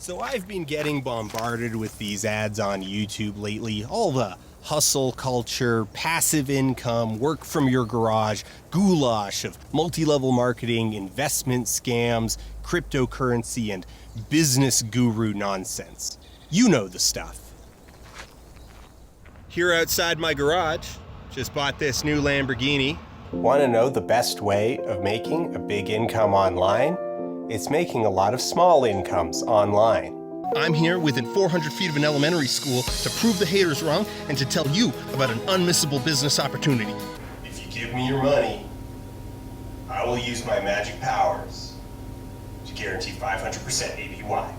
So I've been getting bombarded with these ads on YouTube lately. All the hustle culture, passive income, work from your garage, goulash of multi-level marketing, investment scams, cryptocurrency, and business guru nonsense. You know the stuff. Here outside my garage, just bought this new Lamborghini. Want to know the best way of making a big income online? It's making a lot of small incomes online. I'm here within 400 feet of an elementary school to prove the haters wrong and to tell you about an unmissable business opportunity. If you give me your money, I will use my magic powers to guarantee 500% APY.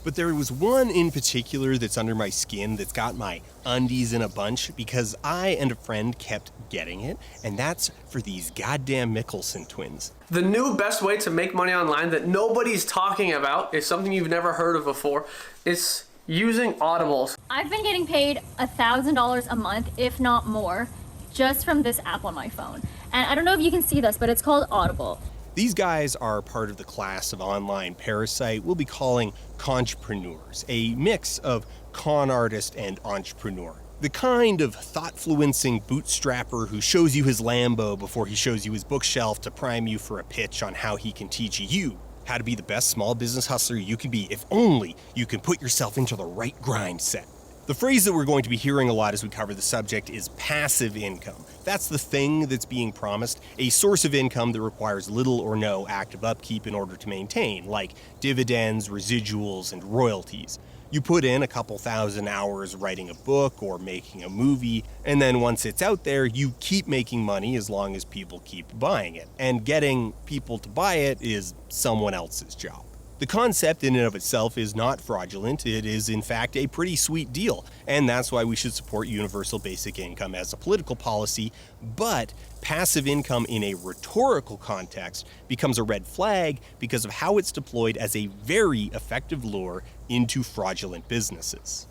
But there was one in particular that's under my skin that's got my undies in a bunch because I and a friend kept getting it, and that's for these goddamn Mikkelsen twins. The new best way to make money online that nobody's talking about is something you've never heard of before. It's using audibles. I've been getting paid $1,000 a month, if not more, just from this app on my phone. And I don't know if you can see this, but it's called Audible. These guys are part of the class of online parasite we'll be calling Contrepreneurs, a mix of con artist and entrepreneur. The kind of thought-fluencing bootstrapper who shows you his Lambo before he shows you his bookshelf to prime you for a pitch on how he can teach you how to be the best small business hustler you can be if only you can put yourself into the right grind set. The phrase that we're going to be hearing a lot as we cover the subject is passive income. That's the thing that's being promised, a source of income that requires little or no active upkeep in order to maintain, like dividends, residuals, and royalties. You put in a couple thousand hours writing a book or making a movie, and then once it's out there, you keep making money as long as people keep buying it. And getting people to buy it is someone else's job. The concept in and of itself is not fraudulent. It is, in fact, a pretty sweet deal, and that's why we should support universal basic income as a political policy. But passive income in a rhetorical context becomes a red flag because of how it's deployed as a very effective lure into fraudulent businesses.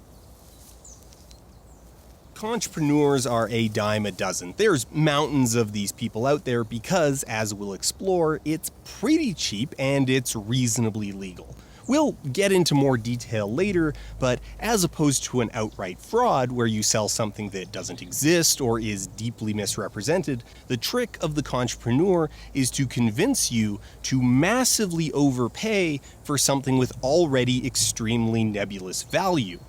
Contrepreneurs are a dime a dozen. There's mountains of these people out there because, as we'll explore, it's pretty cheap and it's reasonably legal. We'll get into more detail later, but as opposed to an outright fraud where you sell something that doesn't exist or is deeply misrepresented, the trick of the contrepreneur is to convince you to massively overpay for something with already extremely nebulous value: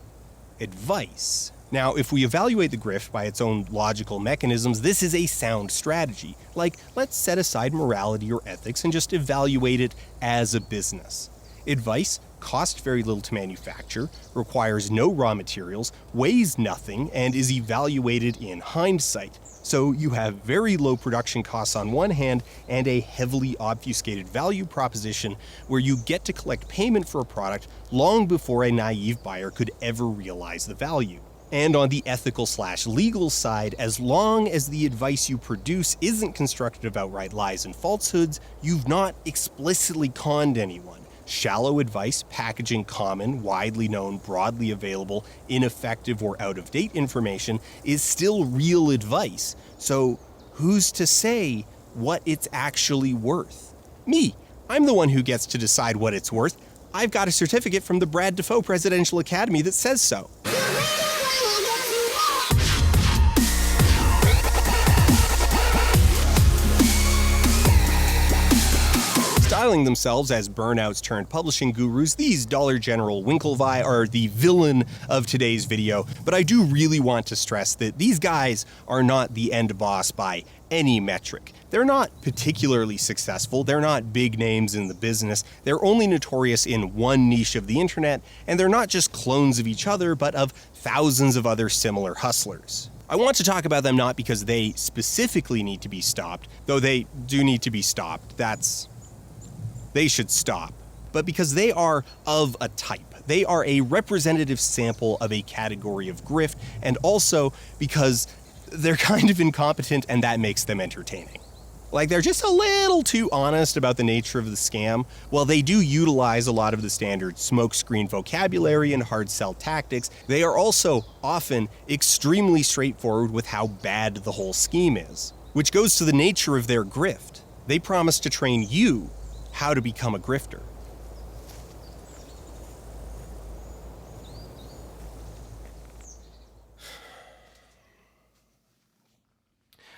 advice. Now, if we evaluate the grift by its own logical mechanisms, this is a sound strategy. Like, let's set aside morality or ethics and just evaluate it as a business. Advice costs very little to manufacture, requires no raw materials, weighs nothing, and is evaluated in hindsight. So you have very low production costs on one hand and a heavily obfuscated value proposition where you get to collect payment for a product long before a naive buyer could ever realize the value. And on the ethical/legal side, as long as the advice you produce isn't constructed of outright lies and falsehoods, you've not explicitly conned anyone. Shallow advice packaging common, widely known, broadly available, ineffective or out-of-date information is still real advice. So who's to say what it's actually worth? Me. I'm the one who gets to decide what it's worth. I've got a certificate from the Brad Defoe Presidential Academy that says so. Styling themselves as burnouts turned publishing gurus, these Dollar General Winklevi are the villain of today's video, but I do really want to stress that these guys are not the end boss by any metric. They're not particularly successful, they're not big names in the business, they're only notorious in one niche of the internet, and they're not just clones of each other, but of thousands of other similar hustlers. I want to talk about them not because they specifically need to be stopped, though they do need to be stopped. They should stop, but because they are of a type. They are a representative sample of a category of grift, and also because they're kind of incompetent and that makes them entertaining. Like, they're just a little too honest about the nature of the scam. While they do utilize a lot of the standard smokescreen vocabulary and hard sell tactics, they are also often extremely straightforward with how bad the whole scheme is, which goes to the nature of their grift. They promise to train you how to become a grifter.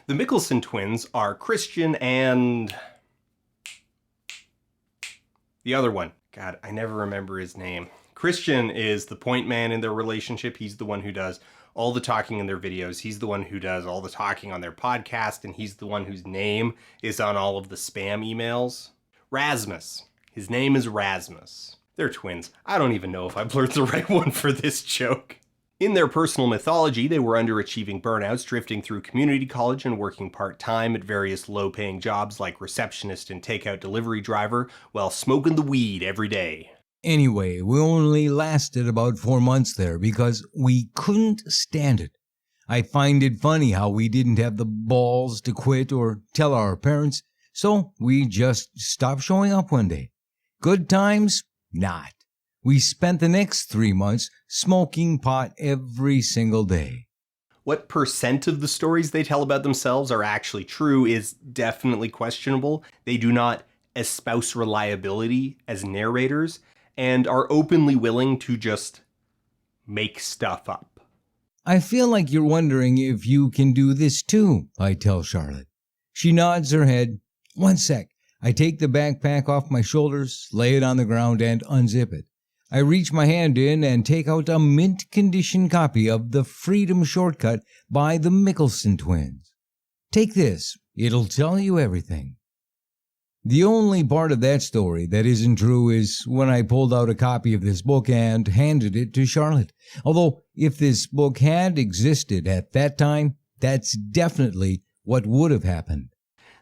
The Mikkelsen twins are Christian and the other one. God, I never remember his name. Christian is the point man in their relationship. He's the one who does all the talking in their videos. He's the one who does all the talking on their podcast, and he's the one whose name is on all of the spam emails. Rasmus. His name is Rasmus. They're twins. I don't even know if I blurred the right one for this joke. In their personal mythology, they were underachieving burnouts, drifting through community college and working part-time at various low-paying jobs like receptionist and takeout delivery driver while smoking the weed every day. Anyway, we only lasted about 4 months there because we couldn't stand it. I find it funny how we didn't have the balls to quit or tell our parents, so we just stopped showing up one day. Good times? Not. We spent the next 3 months smoking pot every single day. What percent of the stories they tell about themselves are actually true is definitely questionable. They do not espouse reliability as narrators and are openly willing to just make stuff up. I feel like you're wondering if you can do this too, I tell Charlotte. She nods her head. 1 sec. I take the backpack off my shoulders, lay it on the ground, and unzip it. I reach my hand in and take out a mint-condition copy of The Freedom Shortcut by the Mikkelsen twins. Take this. It'll tell you everything. The only part of that story that isn't true is when I pulled out a copy of this book and handed it to Charlotte. Although, if this book had existed at that time, that's definitely what would have happened.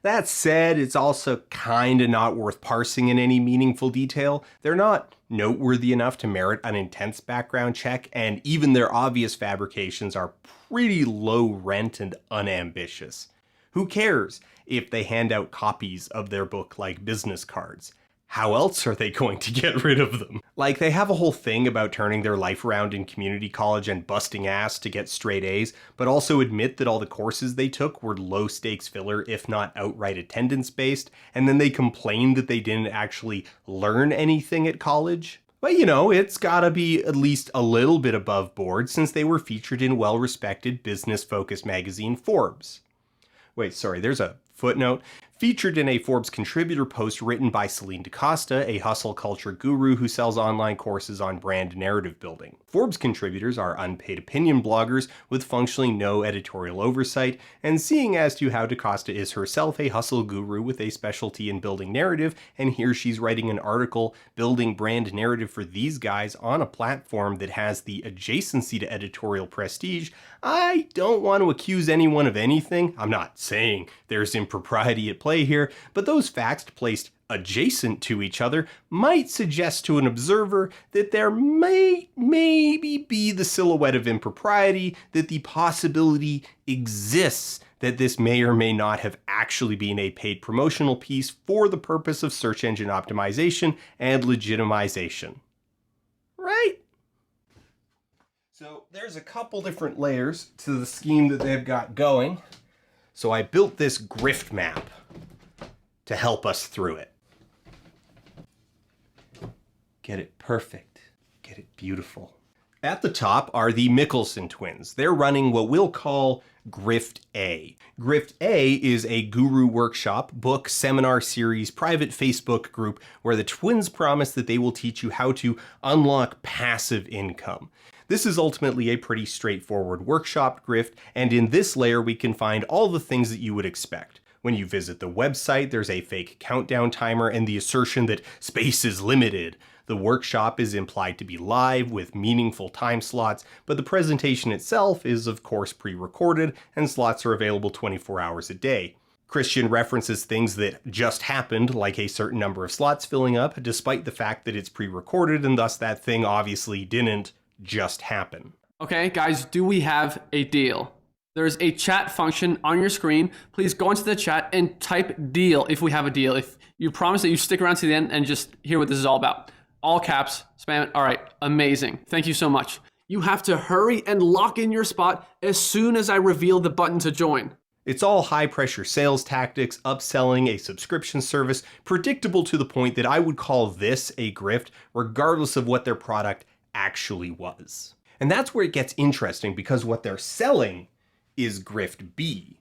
That said, it's also kinda not worth parsing in any meaningful detail. They're not noteworthy enough to merit an intense background check, and even their obvious fabrications are pretty low rent and unambitious. Who cares if they hand out copies of their book like business cards? How else are they going to get rid of them? Like, they have a whole thing about turning their life around in community college and busting ass to get straight A's, but also admit that all the courses they took were low-stakes filler, if not outright attendance-based, and then they complain that they didn't actually learn anything at college. But you know, it's gotta be at least a little bit above board since they were featured in well-respected business-focused magazine Forbes. Wait, sorry, there's a footnote. Featured in a Forbes contributor post written by Celine DaCosta, a hustle culture guru who sells online courses on brand narrative building. Forbes contributors are unpaid opinion bloggers with functionally no editorial oversight, and seeing as to how DaCosta is herself a hustle guru with a specialty in building narrative, and here she's writing an article building brand narrative for these guys on a platform that has the adjacency to editorial prestige, I don't want to accuse anyone of anything. I'm not saying there's impropriety at play here, but those facts placed adjacent to each other might suggest to an observer that there may maybe be the silhouette of impropriety, that the possibility exists that this may or may not have actually been a paid promotional piece for the purpose of search engine optimization and legitimization. Right? So there's a couple different layers to the scheme that they've got going. So I built this GRIFTMAP to help us through it. Get it perfect. Get it beautiful. At the top are the Mikkelsen twins. They're running what we'll call Grift A. Grift A is a guru workshop, book, seminar series, private Facebook group where the twins promise that they will teach you how to unlock passive income. This is ultimately a pretty straightforward workshop grift, and in this layer we can find all the things that you would expect. When you visit the website, there's a fake countdown timer and the assertion that space is limited. The workshop is implied to be live with meaningful time slots, but the presentation itself is of course pre-recorded and slots are available 24 hours a day. Christian references things that just happened, like a certain number of slots filling up, despite the fact that it's pre-recorded and thus that thing obviously didn't just happen. Okay, guys, do we have a deal? There's a chat function on your screen. Please go into the chat and type deal if we have a deal. If you promise that you stick around to the end and just hear what this is all about. All caps, spam it. All right, amazing. Thank you so much. You have to hurry and lock in your spot as soon as I reveal the button to join. It's all high-pressure sales tactics, upselling a subscription service, predictable to the point that I would call this a grift, regardless of what their product actually was. And that's where it gets interesting, because what they're selling is Grift B.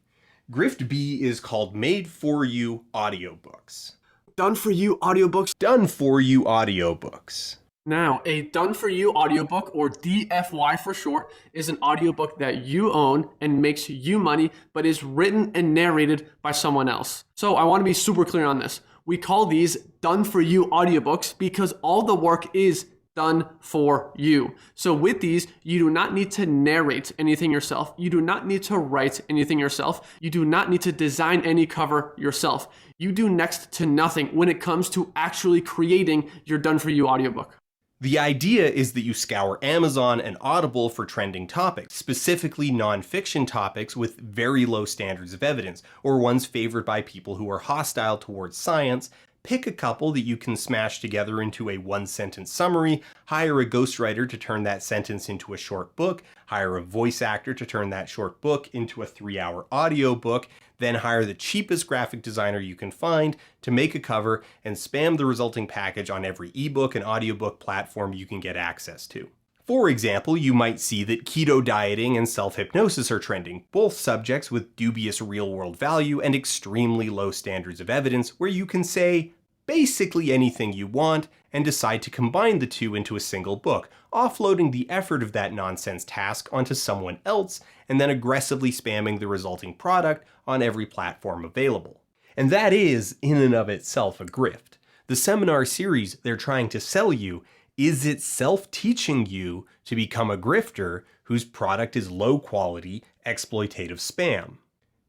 Grift B is called Made For You Audiobooks. Done for you audiobooks. Done For You Audiobooks. Now, a done for you audiobook, or DFY for short, is an audiobook that you own and makes you money, but is written and narrated by someone else. So I want to be super clear on this. We call these done for you audiobooks because all the work is done for you. So with these, you do not need to narrate anything yourself. You do not need to write anything yourself. You do not need to design any cover yourself. You do next to nothing when it comes to actually creating your done for you audiobook. The idea is that you scour Amazon and Audible for trending topics, specifically nonfiction topics with very low standards of evidence, or ones favored by people who are hostile towards science. Pick a couple that you can smash together into a one-sentence summary, hire a ghostwriter to turn that sentence into a short book, hire a voice actor to turn that short book into a 3-hour audio book, then hire the cheapest graphic designer you can find to make a cover and spam the resulting package on every ebook and audiobook platform you can get access to. For example, you might see that keto dieting and self-hypnosis are trending, both subjects with dubious real-world value and extremely low standards of evidence, where you can say basically anything you want and decide to combine the two into a single book, offloading the effort of that nonsense task onto someone else and then aggressively spamming the resulting product on every platform available. And that is, in and of itself, a grift. The seminar series they're trying to sell you is itself teaching you to become a grifter whose product is low quality, exploitative spam.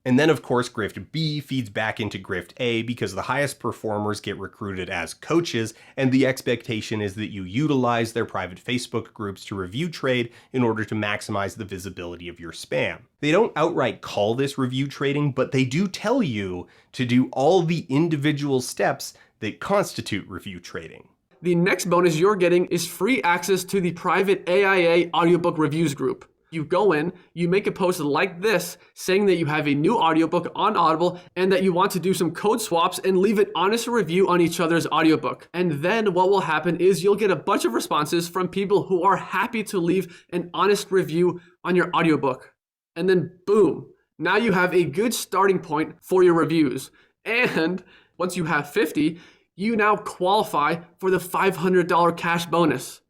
And then of course Grift B feeds back into Grift A because the highest performers get recruited as coaches, and the expectation is that you utilize their private Facebook groups to review trade in order to maximize the visibility of your spam. They don't outright call this review trading, but they do tell you to do all the individual steps that constitute review trading. The next bonus you're getting is free access to the private AIA audiobook reviews group. You go in, you make a post like this saying that you have a new audiobook on Audible and that you want to do some code swaps and leave an honest review on each other's audiobook. And then what will happen is you'll get a bunch of responses from people who are happy to leave an honest review on your audiobook. And then boom, now you have a good starting point for your reviews. And once you have 50, you now qualify for the $500 cash bonus.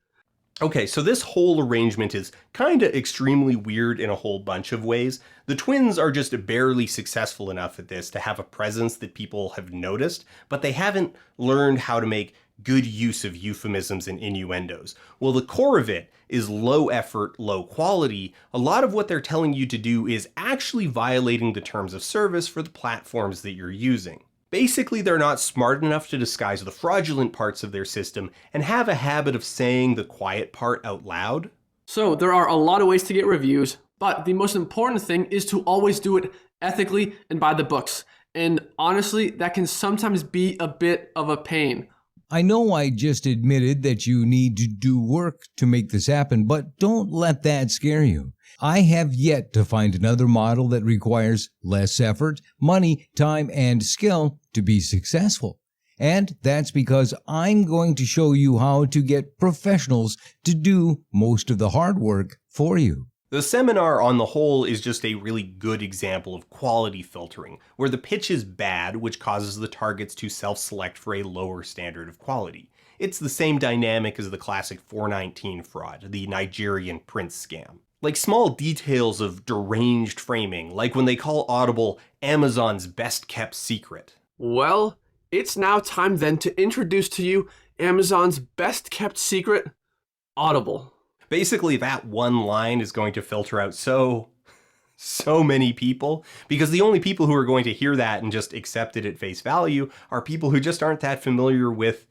Okay, so this whole arrangement is kinda extremely weird in a whole bunch of ways. The twins are just barely successful enough at this to have a presence that people have noticed, but they haven't learned how to make good use of euphemisms and innuendos. Well, the core of it is low effort, low quality. A lot of what they're telling you to do is actually violating the terms of service for the platforms that you're using. Basically, they're not smart enough to disguise the fraudulent parts of their system and have a habit of saying the quiet part out loud. So there are a lot of ways to get reviews, but the most important thing is to always do it ethically and by the books. And honestly, that can sometimes be a bit of a pain. I know I just admitted that you need to do work to make this happen, but don't let that scare you. I have yet to find another model that requires less effort, money, time, and skill to be successful. And that's because I'm going to show you how to get professionals to do most of the hard work for you. The seminar on the whole is just a really good example of quality filtering, where the pitch is bad, which causes the targets to self-select for a lower standard of quality. It's the same dynamic as the classic 419 fraud, the Nigerian prince scam. Like small details of deranged framing, like when they call Audible Amazon's best-kept secret. Well, it's now time then to introduce to you Amazon's best-kept secret, Audible. Basically, that one line is going to filter out so many people, because the only people who are going to hear that and just accept it at face value are people who just aren't that familiar with,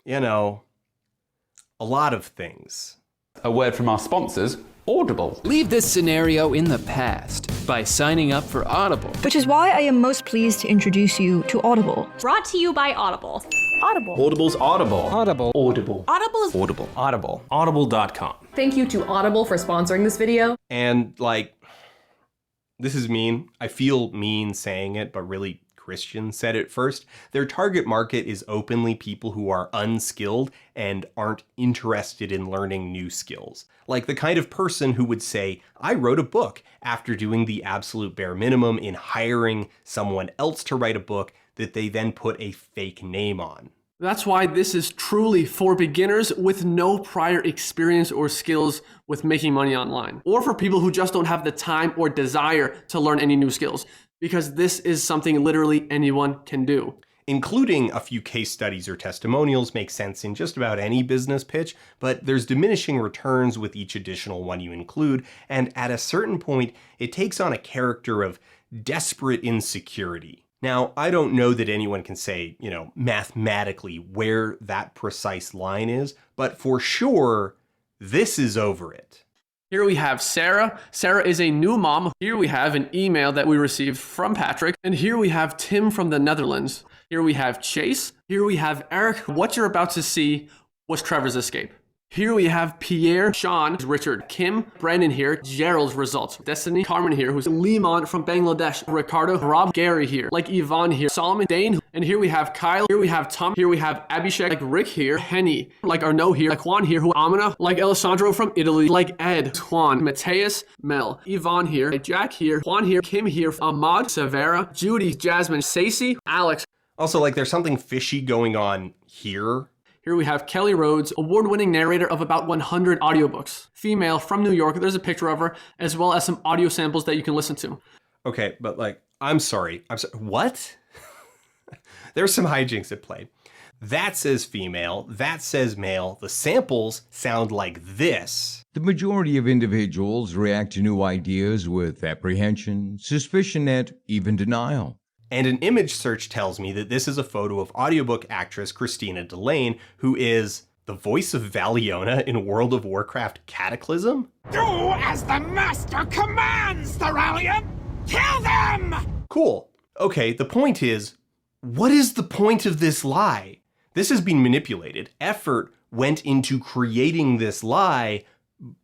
a lot of things. A word from our sponsors, Audible. Leave this scenario in the past by signing up for Audible. Which is why I am most pleased to introduce you to Audible. Brought to you by Audible. Audible. Audible's Audible. Audible. Audible. Audible is Audible. Audible. Audible.com. Thank you to Audible for sponsoring this video. And this is mean. I feel mean saying it, but really Christian said it first. Their target market is openly people who are unskilled and aren't interested in learning new skills. Like the kind of person who would say, I wrote a book, after doing the absolute bare minimum in hiring someone else to write a book that they then put a fake name on. That's why this is truly for beginners with no prior experience or skills with making money online, or for people who just don't have the time or desire to learn any new skills, because this is something literally anyone can do. Including a few case studies or testimonials makes sense in just about any business pitch, but there's diminishing returns with each additional one you include, and at a certain point, it takes on a character of desperate insecurity. Now, I don't know that anyone can say, mathematically where that precise line is, but for sure, this is over it. Here we have Sarah. Sarah is a new mom. Here we have an email that we received from Patrick. And here we have Tim from the Netherlands. Here we have Chase. Here we have Eric. What you're about to see was Trevor's escape. Here we have Pierre, Sean, Richard, Kim, Brandon here, Gerald's results, Destiny, Carmen here, who's Limon from Bangladesh, Ricardo, Rob, Gary here, like Yvonne here, Solomon, Dane, and here we have Kyle, here we have Tom, here we have Abhishek, like Rick here, Henny, like Arnaud here, like Juan here, who Amina, like Alessandro from Italy, like Ed, Juan, Mateus, Mel, Yvonne here, like Jack here, Juan here, Kim here, Ahmad, Severa, Judy, Jasmine, Stacey, Alex. Also, there's something fishy going on here. Here we have Kelly Rhodes, award-winning narrator of about 100 audiobooks. Female from New York. There's a picture of her, as well as some audio samples that you can listen to. Okay, but I'm sorry. What? There's some hijinks at play. That says female, that says male. The samples sound like this. The majority of individuals react to new ideas with apprehension, suspicion, and even denial. And an image search tells me that this is a photo of audiobook actress Christina Delane, who is the voice of Valiona in World of Warcraft Cataclysm? Do as the master commands, Thoralion! Kill them! Cool. Okay, the point is, what is the point of this lie? This has been manipulated. Effort went into creating this lie,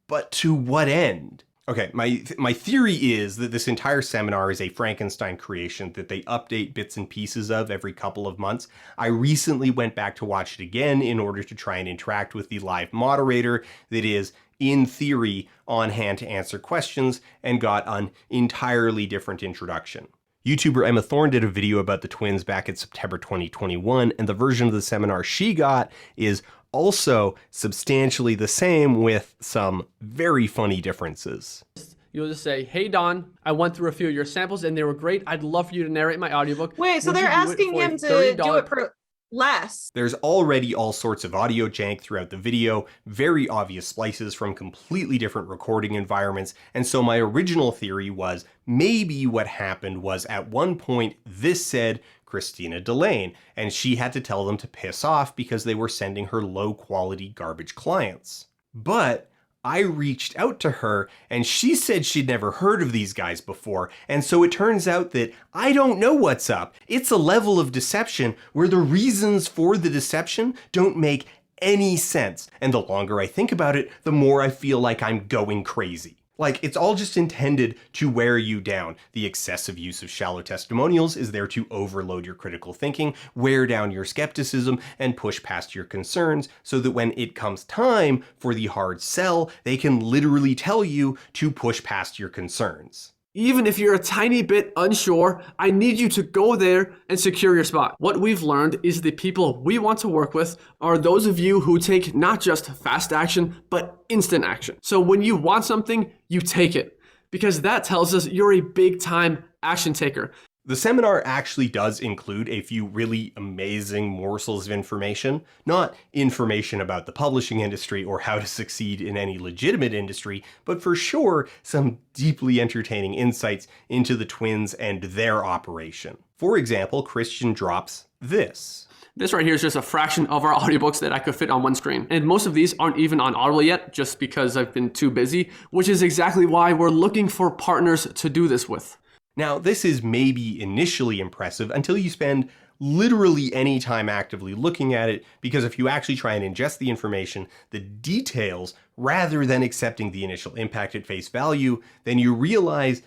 but to what end? Okay, my theory is that this entire seminar is a Frankenstein creation that they update bits and pieces of every couple of months. I recently went back to watch it again in order to try and interact with the live moderator that is, in theory, on hand to answer questions, and got an entirely different introduction. YouTuber Emma Thorne did a video about the twins back in September 2021, and the version of the seminar she got is also substantially the same with some very funny differences. You'll just say, hey Don, I went through a few of your samples and they were great. I'd love for you to narrate my audiobook. Wait, so they're asking him to do it for less. There's already all sorts of audio jank throughout the video, very obvious splices from completely different recording environments, and so my original theory was maybe what happened was at one point this said Christina Delane, and she had to tell them to piss off because they were sending her low-quality garbage clients. But I reached out to her and she said she'd never heard of these guys before, and so it turns out that I don't know what's up. It's a level of deception where the reasons for the deception don't make any sense, and the longer I think about it, the more I feel like I'm going crazy. It's all just intended to wear you down. The excessive use of shallow testimonials is there to overload your critical thinking, wear down your skepticism, and push past your concerns so that when it comes time for the hard sell, they can literally tell you to push past your concerns. Even if you're a tiny bit unsure, I need you to go there and secure your spot. What we've learned is the people we want to work with are those of you who take not just fast action, but instant action. So when you want something, you take it, because that tells us you're a big time action taker. The seminar actually does include a few really amazing morsels of information, not information about the publishing industry or how to succeed in any legitimate industry, but for sure some deeply entertaining insights into the twins and their operation. For example, Christian drops this. This right here is just a fraction of our audiobooks that I could fit on one screen. And most of these aren't even on Audible yet, just because I've been too busy, which is exactly why we're looking for partners to do this with. Now, this is maybe initially impressive until you spend literally any time actively looking at it, because if you actually try and ingest the information, the details, rather than accepting the initial impact at face value, then you realize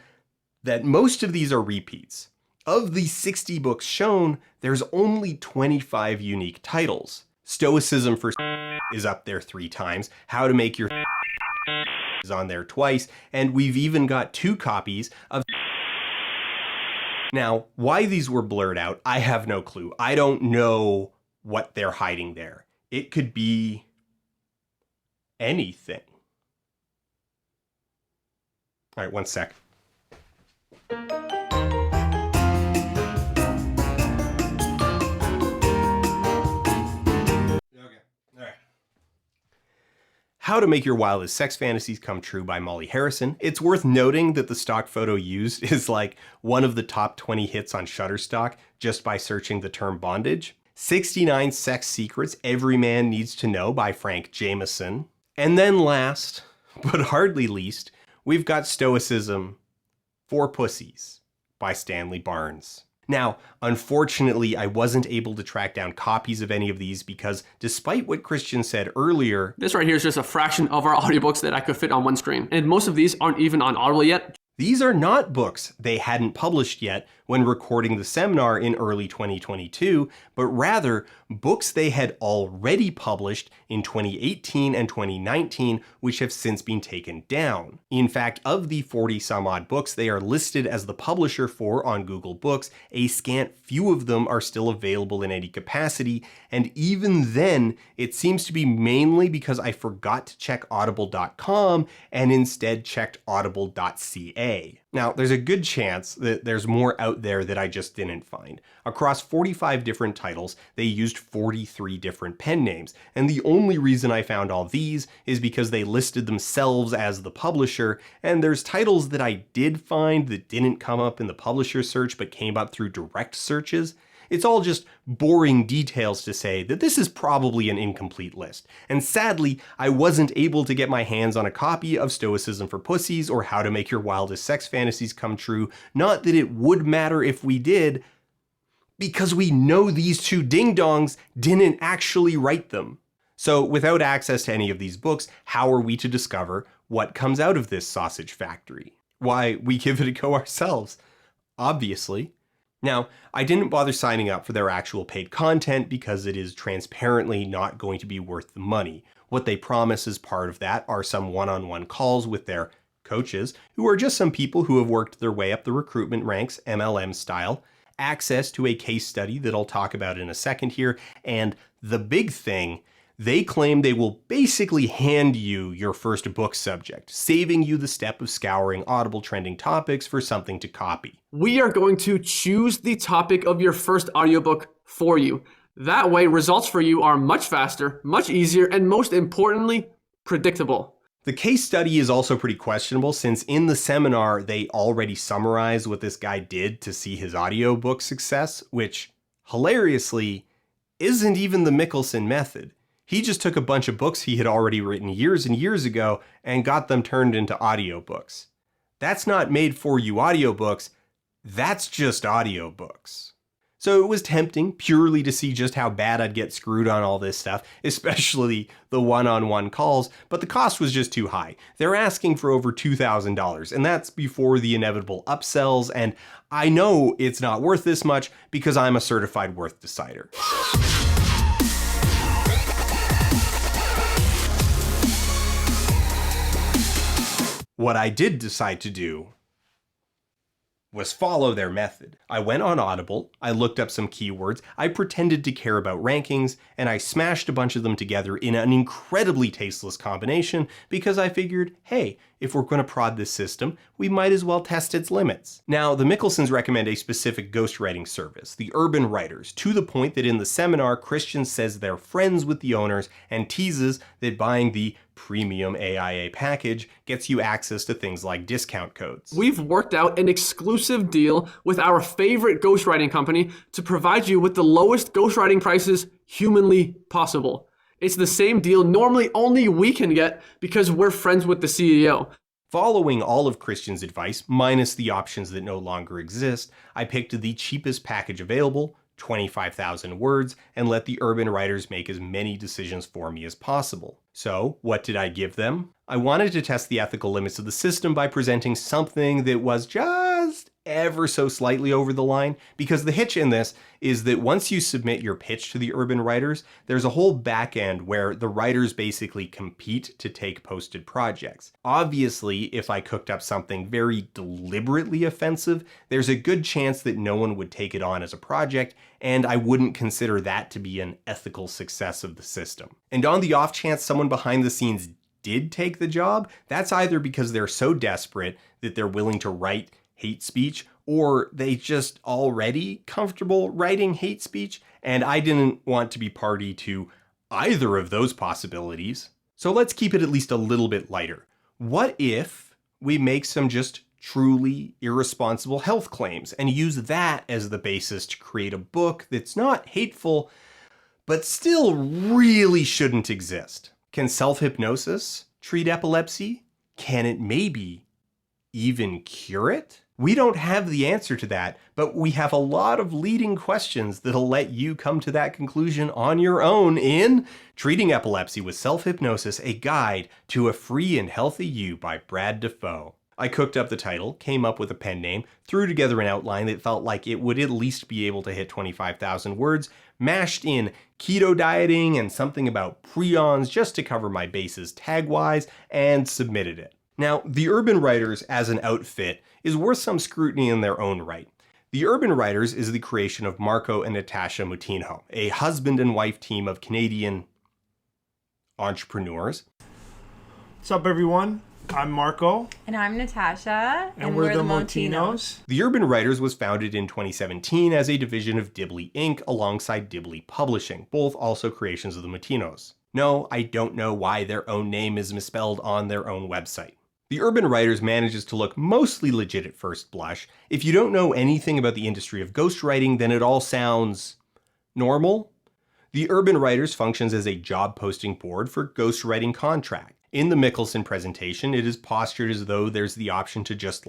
that most of these are repeats. Of the 60 books shown, there's only 25 unique titles. Stoicism for is up there 3 times, How to Make Your is on there twice, and we've even got 2 copies of. Now, why these were blurred out, I have no clue. I don't know what they're hiding there. It could be anything. All right, one sec. How to Make Your Wildest Sex Fantasies Come True by Molly Harrison. It's worth noting that the stock photo used is like one of the top 20 hits on Shutterstock just by searching the term bondage. 69 Sex Secrets Every Man Needs to Know by Frank Jameson. And then last, but hardly least, we've got Stoicism for Pussies by Stanley Barnes. Now, unfortunately, I wasn't able to track down copies of any of these because despite what Christian said earlier, this right here is just a fraction of our audiobooks that I could fit on one screen. And most of these aren't even on Audible yet. These are not books they hadn't published yet when recording the seminar in early 2022, but rather books they had already published in 2018 and 2019, which have since been taken down. In fact, of the 40 some odd books they are listed as the publisher for on Google Books, a scant few of them are still available in any capacity, and even then, it seems to be mainly because I forgot to check audible.com and instead checked audible.ca. Now, there's a good chance that there's more out there that I just didn't find. Across 45 different titles, they used 43 different pen names, and the only reason I found all these is because they listed themselves as the publisher, and there's titles that I did find that didn't come up in the publisher search but came up through direct searches. It's all just boring details to say that this is probably an incomplete list. And sadly, I wasn't able to get my hands on a copy of Stoicism for Pussies or How to Make Your Wildest Sex Fantasies Come True. Not that it would matter if we did, because we know these 2 ding-dongs didn't actually write them. So without access to any of these books, how are we to discover what comes out of this sausage factory? Why, we give it a go ourselves, obviously. Now, I didn't bother signing up for their actual paid content because it is transparently not going to be worth the money. What they promise as part of that are some one-on-one calls with their coaches, who are just some people who have worked their way up the recruitment ranks, MLM style, access to a case study that I'll talk about in a second here, and the big thing, they claim they will basically hand you your first book subject, saving you the step of scouring Audible trending topics for something to copy. We are going to choose the topic of your first audiobook for you. That way, results for you are much faster, much easier, and most importantly, predictable. The case study is also pretty questionable since in the seminar, they already summarized what this guy did to see his audiobook success, which, hilariously, isn't even the Mikkelsen method. He just took a bunch of books he had already written years and years ago and got them turned into audiobooks. That's not made for you audiobooks, that's just audiobooks. So it was tempting purely to see just how bad I'd get screwed on all this stuff, especially the one-on-one calls, but the cost was just too high. They're asking for over $2,000, and that's before the inevitable upsells, and I know it's not worth this much because I'm a certified worth decider. What I did decide to do was follow their method. I went on Audible, I looked up some keywords, I pretended to care about rankings, and I smashed a bunch of them together in an incredibly tasteless combination because I figured, hey, if we're going to prod this system, we might as well test its limits. Now, the Mikkelsens recommend a specific ghostwriting service, the Urban Writers, to the point that in the seminar, Christian says they're friends with the owners and teases that buying the premium AIA package gets you access to things like discount codes. We've worked out an exclusive deal with our favorite ghostwriting company to provide you with the lowest ghostwriting prices humanly possible. It's the same deal normally only we can get because we're friends with the CEO. Following all of Christian's advice, minus the options that no longer exist, I picked the cheapest package available, 25,000 words, and let the Urban Writers make as many decisions for me as possible. So, what did I give them? I wanted to test the ethical limits of the system by presenting something that was just ever so slightly over the line, because the hitch in this is that once you submit your pitch to the urban writers, there's a whole back end where the writers basically compete to take posted projects. Obviously, if I cooked up something very deliberately offensive, there's a good chance that no one would take it on as a project, and I wouldn't consider that to be an ethical success of the system. And on the off chance someone behind the scenes did take the job, that's either because they're so desperate that they're willing to write hate speech, or they just already comfortable writing hate speech, and I didn't want to be party to either of those possibilities. So let's keep it at least a little bit lighter. What if we make some just truly irresponsible health claims and use that as the basis to create a book that's not hateful, but still really shouldn't exist? Can self-hypnosis treat epilepsy? Can it maybe even cure it? We don't have the answer to that, but we have a lot of leading questions that'll let you come to that conclusion on your own in Treating Epilepsy with Self-Hypnosis, a Guide to a Free and Healthy You by Brad Defoe. I cooked up the title, came up with a pen name, threw together an outline that felt like it would at least be able to hit 25,000 words, mashed in keto dieting and something about prions just to cover my bases tag-wise, and submitted it. Now, the Urban Writers as an outfit is worth some scrutiny in their own right. The Urban Writers is the creation of Marco and Natasha Moutinho, a husband and wife team of Canadian entrepreneurs. What's up, everyone? I'm Marco. And I'm Natasha. And we're the Moutinos. The Urban Writers was founded in 2017 as a division of Dibley Inc. alongside Dibley Publishing, both also creations of the Moutinos. No, I don't know why their own name is misspelled on their own website. The Urban Writers manages to look mostly legit at first blush. If you don't know anything about the industry of ghostwriting, then it all sounds normal. The Urban Writers functions as a job posting board for ghostwriting contract. In the Mikkelsen presentation, it is postured as though there's the option to just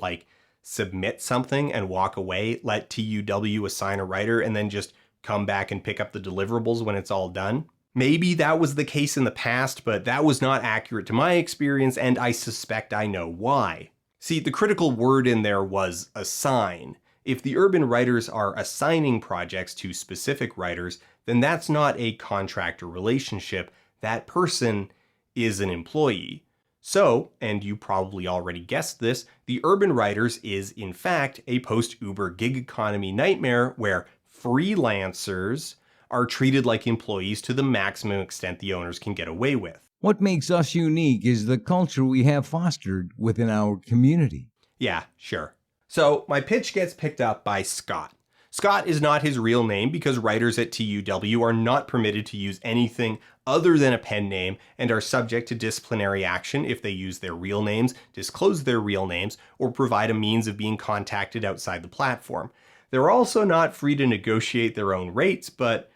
submit something and walk away, let TUW assign a writer, and then just come back and pick up the deliverables when it's all done. Maybe that was the case in the past, but that was not accurate to my experience, and I suspect I know why. See, the critical word in there was assign. If the Urban Writers are assigning projects to specific writers, then that's not a contractor relationship. That person is an employee. So, and you probably already guessed this, the Urban Writers is in fact a post-Uber gig economy nightmare where freelancers are treated like employees to the maximum extent the owners can get away with. What makes us unique is the culture we have fostered within our community. Yeah, sure. So my pitch gets picked up by Scott. Scott is not his real name because writers at TUW are not permitted to use anything other than a pen name and are subject to disciplinary action if they use their real names, disclose their real names, or provide a means of being contacted outside the platform. They're also not free to negotiate their own rates, but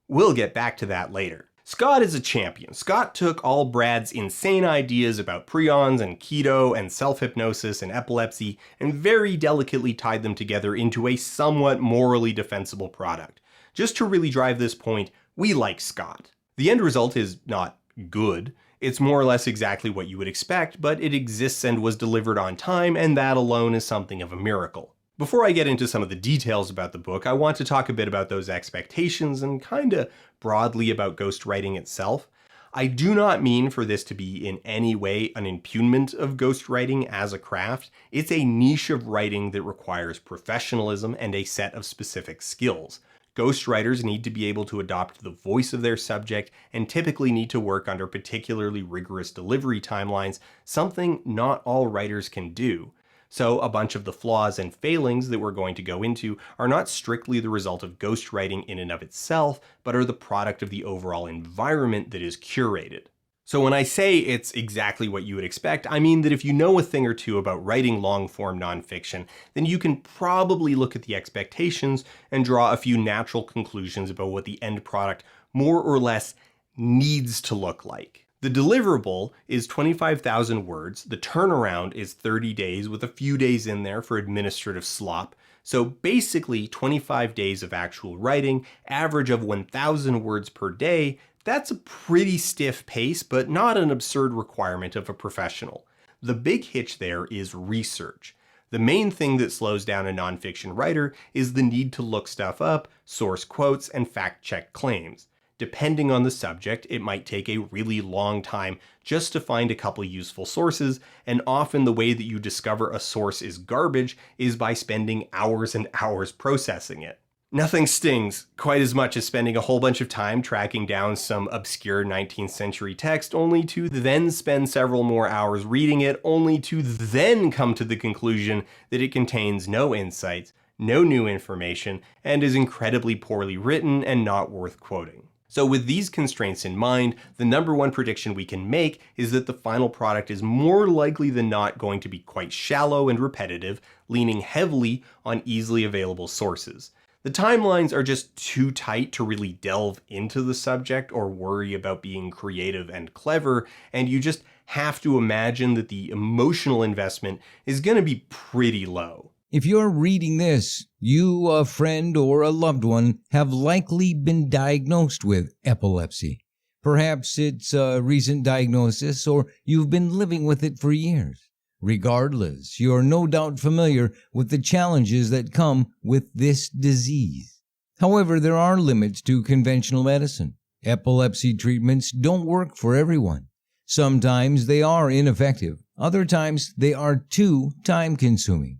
we'll get back to that later. Scott is a champion. Scott took all Brad's insane ideas about prions and keto and self-hypnosis and epilepsy and very delicately tied them together into a somewhat morally defensible product. Just to really drive this point, we like Scott. The end result is not good. It's more or less exactly what you would expect, but it exists and was delivered on time, and that alone is something of a miracle. Before I get into some of the details about the book, I want to talk a bit about those expectations and kinda broadly about ghostwriting itself. I do not mean for this to be in any way an impugnment of ghostwriting as a craft. It's a niche of writing that requires professionalism and a set of specific skills. Ghostwriters need to be able to adopt the voice of their subject and typically need to work under particularly rigorous delivery timelines, something not all writers can do. So a bunch of the flaws and failings that we're going to go into are not strictly the result of ghostwriting in and of itself, but are the product of the overall environment that is curated. So when I say it's exactly what you would expect, I mean that if you know a thing or two about writing long-form nonfiction, then you can probably look at the expectations and draw a few natural conclusions about what the end product more or less needs to look like. The deliverable is 25,000 words. The turnaround is 30 days with a few days in there for administrative slop. So basically 25 days of actual writing, average of 1,000 words per day. That's a pretty stiff pace, but not an absurd requirement of a professional. The big hitch there is research. The main thing that slows down a nonfiction writer is the need to look stuff up, source quotes, and fact-check claims. Depending on the subject, it might take a really long time just to find a couple useful sources, and often the way that you discover a source is garbage is by spending hours and hours processing it. Nothing stings quite as much as spending a whole bunch of time tracking down some obscure 19th century text only to then spend several more hours reading it, only to then come to the conclusion that it contains no insights, no new information, and is incredibly poorly written and not worth quoting. So with these constraints in mind, the number one prediction we can make is that the final product is more likely than not going to be quite shallow and repetitive, leaning heavily on easily available sources. The timelines are just too tight to really delve into the subject or worry about being creative and clever, and you just have to imagine that the emotional investment is going to be pretty low. If you're reading this, you, a friend, or a loved one have likely been diagnosed with epilepsy. Perhaps it's a recent diagnosis, or you've been living with it for years. Regardless, you're no doubt familiar with the challenges that come with this disease. However, there are limits to conventional medicine. Epilepsy treatments don't work for everyone. Sometimes they are ineffective. Other times they are too time-consuming.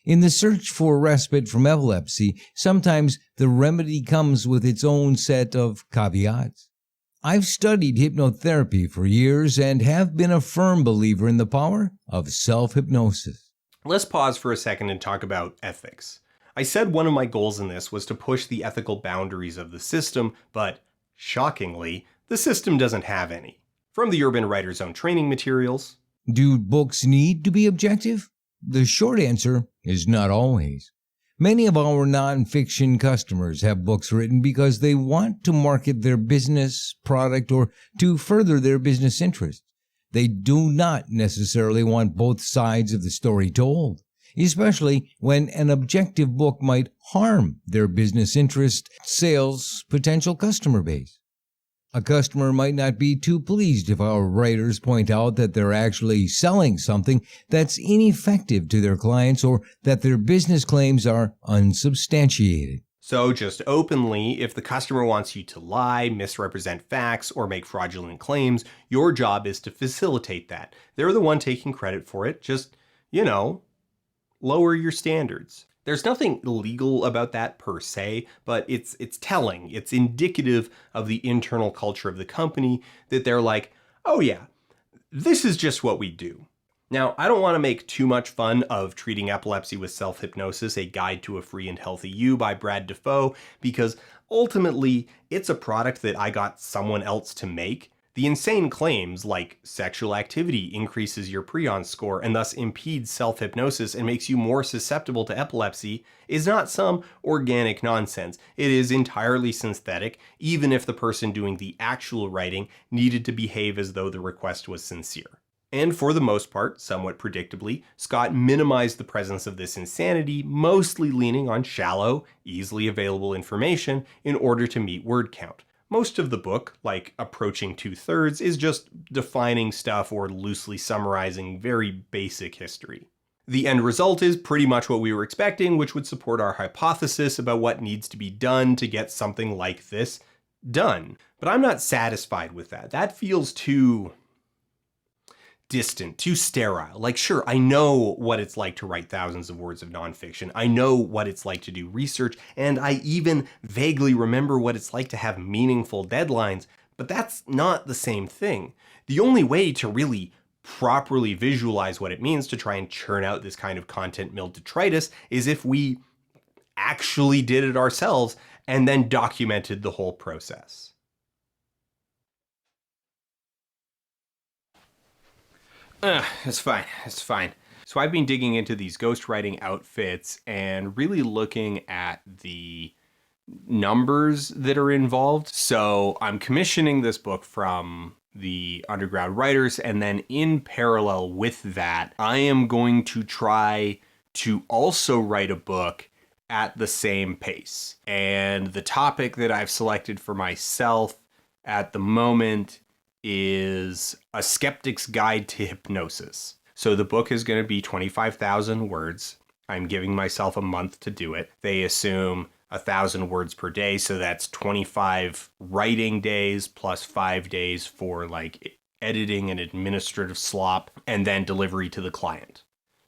In the search for respite from epilepsy, sometimes the remedy comes with its own set of caveats. I've studied hypnotherapy for years and have been a firm believer in the power of self-hypnosis. Let's pause for a second and talk about ethics. I said one of my goals in this was to push the ethical boundaries of the system, but shockingly, the system doesn't have any. From the Urban Writer's Own training materials. Do books need to be objective? The short answer is not always. Many of our nonfiction customers have books written because they want to market their business, product, or to further their business interests. They do not necessarily want both sides of the story told, especially when an objective book might harm their business interest, sales, potential customer base. A customer might not be too pleased if our writers point out that they're actually selling something that's ineffective to their clients or that their business claims are unsubstantiated. So just openly, if the customer wants you to lie, misrepresent facts, or make fraudulent claims, your job is to facilitate that. They're the one taking credit for it. Just, lower your standards. There's nothing illegal about that per se, but it's telling. It's indicative of the internal culture of the company that they're like, oh yeah, this is just what we do. Now, I don't want to make too much fun of Treating Epilepsy with Self-Hypnosis, A Guide to a Free and Healthy You by Brad Defoe, because ultimately it's a product that I got someone else to make. The insane claims like sexual activity increases your prion score and thus impedes self-hypnosis and makes you more susceptible to epilepsy is not some organic nonsense. It is entirely synthetic, even if the person doing the actual writing needed to behave as though the request was sincere. And for the most part, somewhat predictably, Scott minimized the presence of this insanity, mostly leaning on shallow, easily available information in order to meet word count. Most of the book, like approaching 2/3, is just defining stuff or loosely summarizing very basic history. The end result is pretty much what we were expecting, which would support our hypothesis about what needs to be done to get something like this done. But I'm not satisfied with that. That feels too distant, too sterile. Like, sure, I know what it's like to write thousands of words of nonfiction. I know what it's like to do research, and I even vaguely remember what it's like to have meaningful deadlines, but that's not the same thing. The only way to really properly visualize what it means to try and churn out this kind of content-milled detritus is if we actually did it ourselves and then documented the whole process. It's fine. So I've been digging into these ghostwriting outfits and really looking at the numbers that are involved. So I'm commissioning this book from the underground writers, and then in parallel with that, I am going to try to also write a book at the same pace. And the topic that I've selected for myself at the moment is A Skeptic's Guide to Hypnosis. So the book is going to be 25,000 words. I'm giving myself a month to do it. They assume 1,000 words per day. So that's 25 writing days plus 5 days for like editing and administrative slop and then delivery to the client.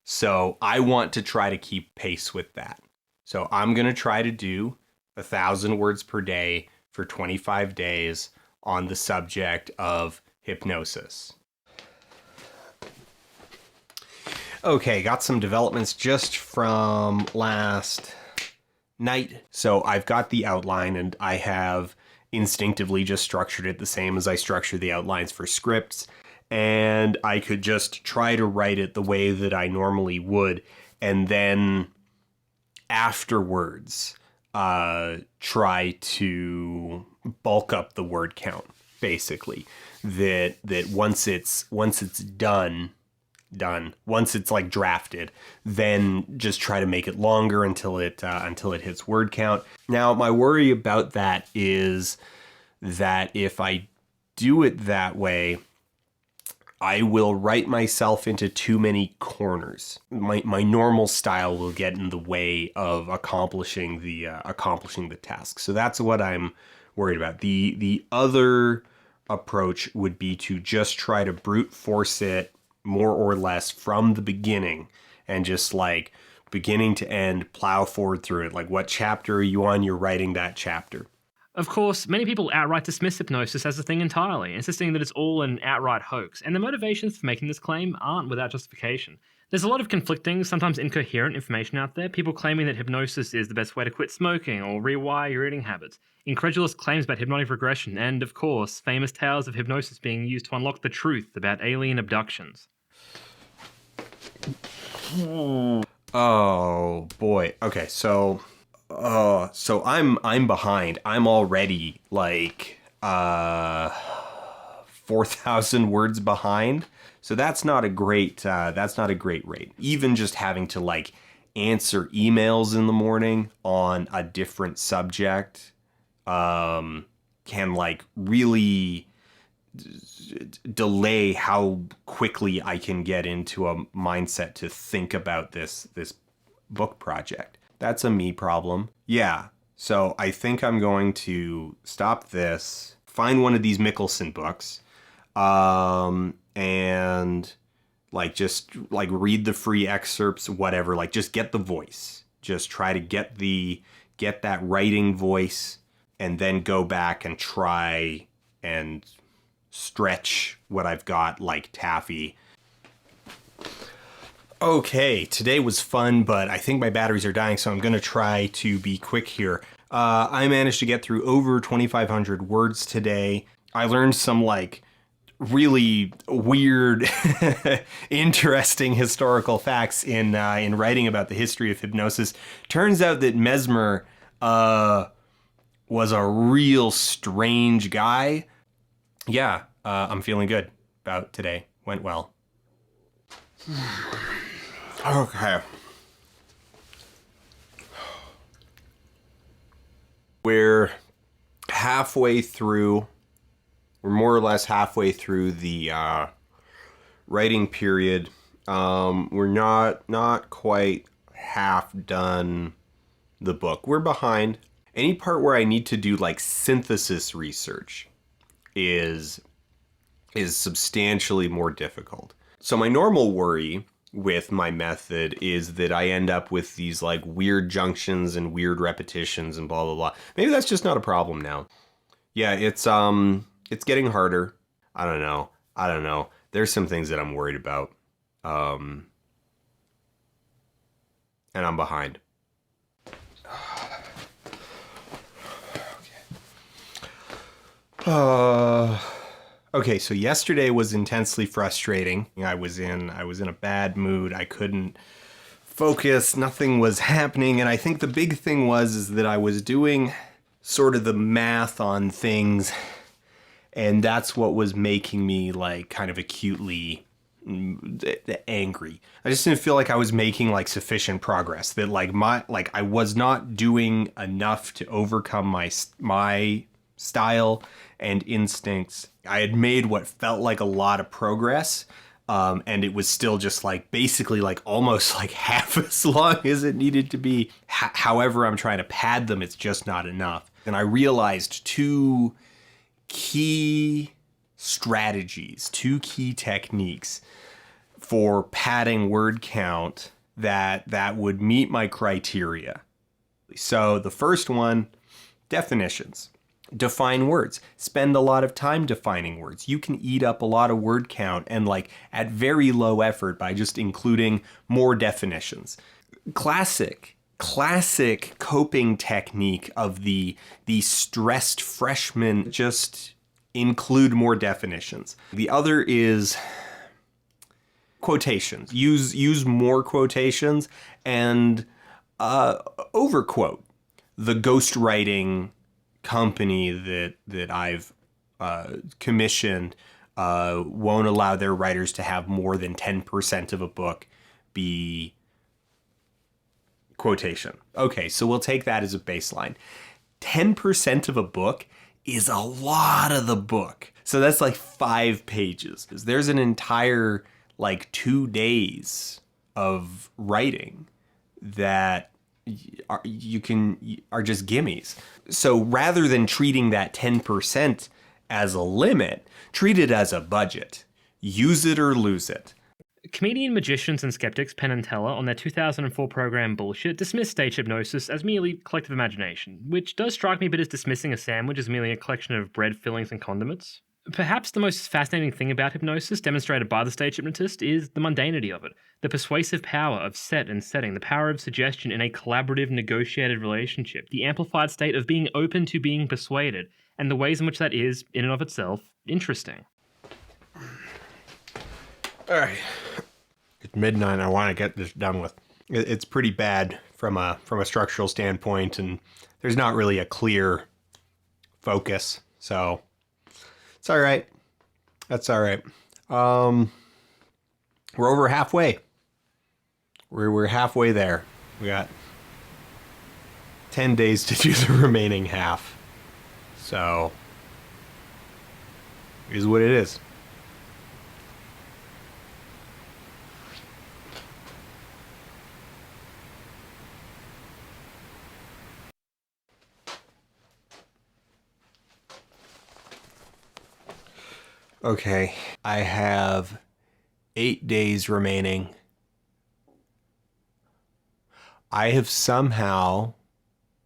So I want to try to keep pace with that. So I'm going to try to do 1,000 words per day for 25 days on the subject of hypnosis. Okay, got some developments just from last night. So I've got the outline and I have instinctively just structured it the same as I structure the outlines for scripts. And I could just try to write it the way that I normally would. And then afterwards, try to bulk up the word count, basically. That once it's done, once it's like drafted, then just try to make it longer until it hits word count. Now, my worry about that is that if I do it that way, I will write myself into too many corners. My normal style will get in the way of accomplishing the task. So that's what I'm worried about. The other approach would be to just try to brute force it more or less from the beginning and just like beginning to end, plow forward through it. Like, what chapter are you on? You're writing that chapter. Of course, many people outright dismiss hypnosis as a thing entirely, insisting that it's all an outright hoax, and the motivations for making this claim aren't without justification. There's a lot of conflicting, sometimes incoherent information out there, people claiming that hypnosis is the best way to quit smoking or rewire your eating habits, incredulous claims about hypnotic regression, and, of course, famous tales of hypnosis being used to unlock the truth about alien abductions. Oh boy. Okay, so I'm behind. I'm already like 4,000 words behind. So that's not a great rate. Even just having to like answer emails in the morning on a different subject can like really delay how quickly I can get into a mindset to think about this book project. That's a me problem. Yeah. So I think I'm going to stop this, find one of these Mikkelsen books, and like just like read the free excerpts, whatever, like just get the voice. Just try to get that writing voice and then go back and try and stretch what I've got like taffy. Okay, today was fun, but I think my batteries are dying, so I'm going to try to be quick here. I managed to get through over 2,500 words today. I learned some like really weird, interesting historical facts in writing about the history of hypnosis. Turns out that Mesmer was a real strange guy. Yeah, I'm feeling good about today. Went well. Okay. We're halfway through. We're more or less halfway through the writing period. We're not quite half done the book. We're behind. Any part where I need to do like synthesis research is substantially more difficult. So my normal worry with my method is that I end up with these like weird junctions and weird repetitions and blah blah blah. Maybe that's just not a problem now. Yeah, it's getting harder. I don't know. There's some things that I'm worried about. And I'm behind. Okay, so yesterday was intensely frustrating. I was in a bad mood. I couldn't focus. Nothing was happening. And I think the big thing is that I was doing sort of the math on things, and that's what was making me like kind of acutely angry. I just didn't feel like I was making like sufficient progress, that like I was not doing enough to overcome my style and instincts. I had made what felt like a lot of progress, And it was still just like basically like almost like half as long as it needed to be. However, I'm trying to pad them, it's just not enough. And I realized two key strategies, two key techniques for padding word count that would meet my criteria. So the first one, definitions. Define words. Spend a lot of time defining words. You can eat up a lot of word count and like at very low effort by just including more definitions. Classic coping technique of the stressed freshman, just include more definitions. The other is quotations. Use more quotations and overquote. The ghostwriting company that I've commissioned won't allow their writers to have more than 10% of a book be quotation. Okay, so we'll take that as a baseline. 10% of a book is a lot of the book. So that's like 5 pages. There's an entire like 2 days of writing that are just gimmies. So rather than treating that 10% as a limit, treat it as a budget. Use it or lose it. Comedian magicians and skeptics Penn and Teller on their 2004 program Bullshit dismissed stage hypnosis as merely collective imagination, which does strike me a bit as dismissing a sandwich as merely a collection of bread, fillings, and condiments. Perhaps the most fascinating thing about hypnosis demonstrated by the stage hypnotist is the mundanity of it, the persuasive power of set and setting, the power of suggestion in a collaborative, negotiated relationship, the amplified state of being open to being persuaded, and the ways in which that is, in and of itself, interesting. All right. It's midnight. I want to get this done with. It's pretty bad from a structural standpoint, and there's not really a clear focus. So it's all right. That's all right. We're over halfway. We're halfway there. We got 10 days to do the remaining half. So it is what it is. Okay, I have 8 days remaining. I have somehow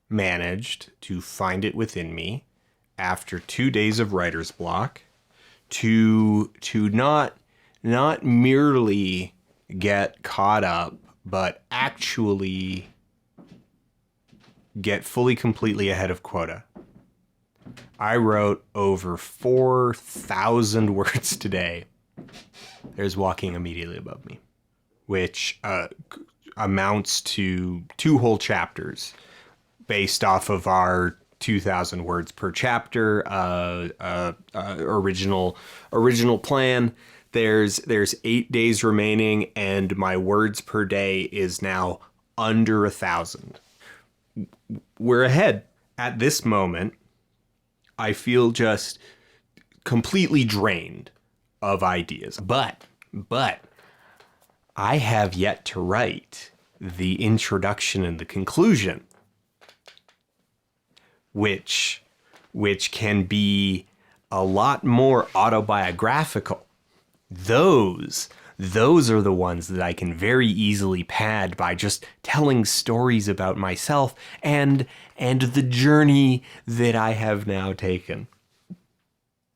managed to find it within me after 2 days of writer's block to not merely get caught up, but actually get fully completely ahead of quota. I wrote over 4,000 words today. There's walking immediately above me, which amounts to 2 whole chapters based off of our 2,000 words per chapter original plan. There's 8 days remaining, and my words per day is now under 1,000. We're ahead. At this moment, I feel just completely drained of ideas. But I have yet to write the introduction and the conclusion, which can be a lot more autobiographical. Those are the ones that I can very easily pad by just telling stories about myself and the journey that I have now taken.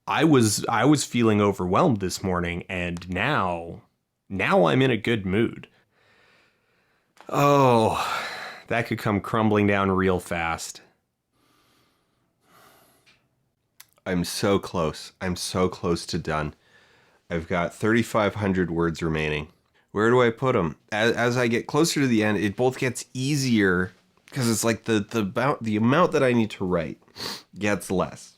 I was feeling overwhelmed this morning, and now I'm in a good mood. Oh, that could come crumbling down real fast. I'm so close. I'm so close to done. I've got 3,500 words remaining. Where do I put them? As I get closer to the end, it both gets easier because it's like the amount that I need to write gets less.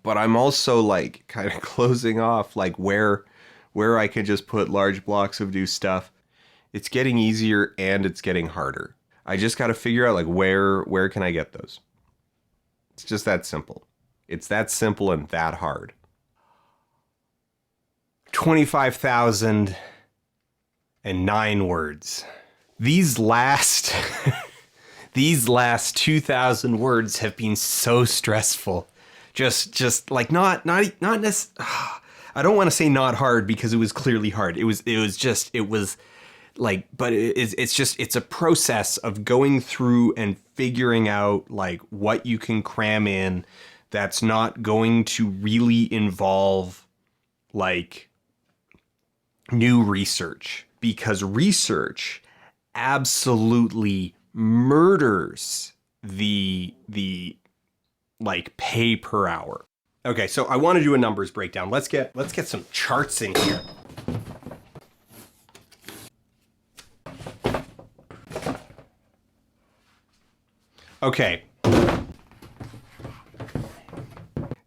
But I'm also like kind of closing off like where I can just put large blocks of new stuff. It's getting easier and it's getting harder. I just got to figure out like where can I get those? It's just that simple. It's that simple and that hard. 25,009 words. These last these last 2,000 words have been so stressful. Just like not I don't want to say not hard because it was clearly hard. It was like, but it's a process of going through and figuring out like what you can cram in that's not going to really involve like new research, because research absolutely murders the like pay per hour. Okay, so I want to do a numbers breakdown. Let's get some charts in here. Okay.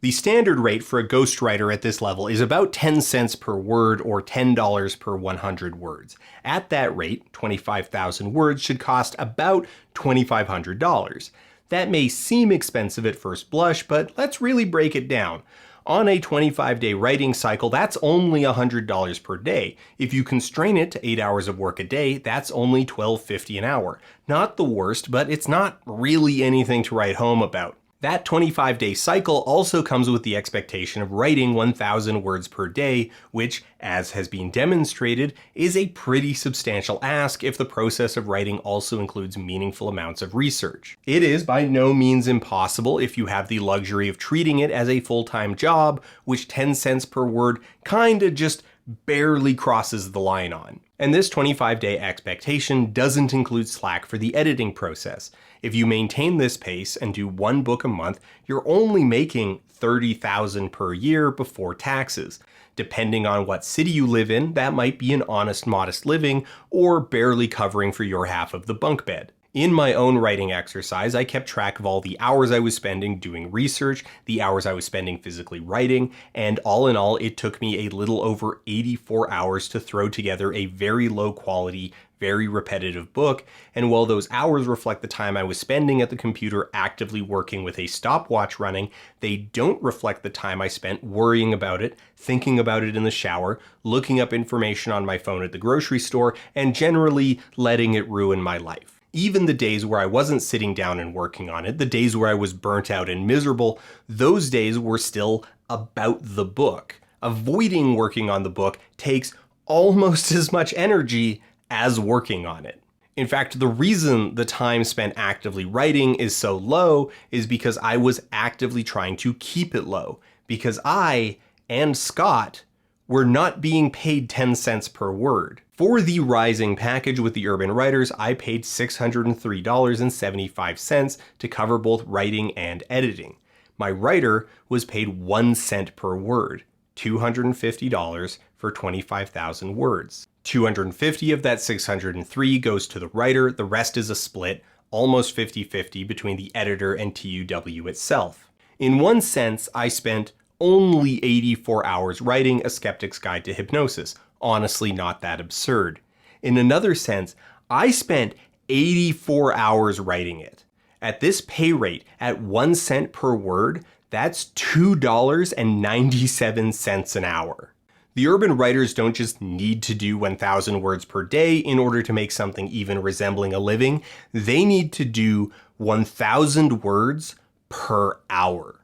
The standard rate for a ghostwriter at this level is about 10 cents per word or $10 per 100 words. At that rate, 25,000 words should cost about $2,500. That may seem expensive at first blush, but let's really break it down. On a 25-day writing cycle, that's only $100 per day. If you constrain it to 8 hours of work a day, that's only $12.50 an hour. Not the worst, but it's not really anything to write home about. That 25-day cycle also comes with the expectation of writing 1,000 words per day, which, as has been demonstrated, is a pretty substantial ask if the process of writing also includes meaningful amounts of research. It is by no means impossible if you have the luxury of treating it as a full-time job, which 10 cents per word kinda just barely crosses the line on. And this 25-day expectation doesn't include slack for the editing process. If you maintain this pace and do one book a month, you're only making $30,000 per year before taxes. Depending on what city you live in, that might be an honest, modest living or barely covering for your half of the bunk bed. In my own writing exercise, I kept track of all the hours I was spending doing research, the hours I was spending physically writing, and all in all, it took me a little over 84 hours to throw together a very low quality, very repetitive book. And while those hours reflect the time I was spending at the computer actively working with a stopwatch running, they don't reflect the time I spent worrying about it, thinking about it in the shower, looking up information on my phone at the grocery store, and generally letting it ruin my life. Even the days where I wasn't sitting down and working on it, the days where I was burnt out and miserable, those days were still about the book. Avoiding working on the book takes almost as much energy as working on it. In fact, the reason the time spent actively writing is so low is because I was actively trying to keep it low, because I and Scott were not being paid 10 cents per word. For the Rising package with the Urban Writers, I paid $603.75 to cover both writing and editing. My writer was paid 1 cent per word, $250 for 25,000 words. 250 of that 603 goes to the writer, the rest is a split, almost 50-50 between the editor and TUW itself. In one sense, I spent only 84 hours writing A Skeptic's Guide to Hypnosis. Honestly, not that absurd. In another sense, I spent 84 hours writing it. At this pay rate, at 1 cent per word, that's $2.97 an hour. The Urban Writers don't just need to do 1,000 words per day in order to make something even resembling a living. They need to do 1,000 words per hour.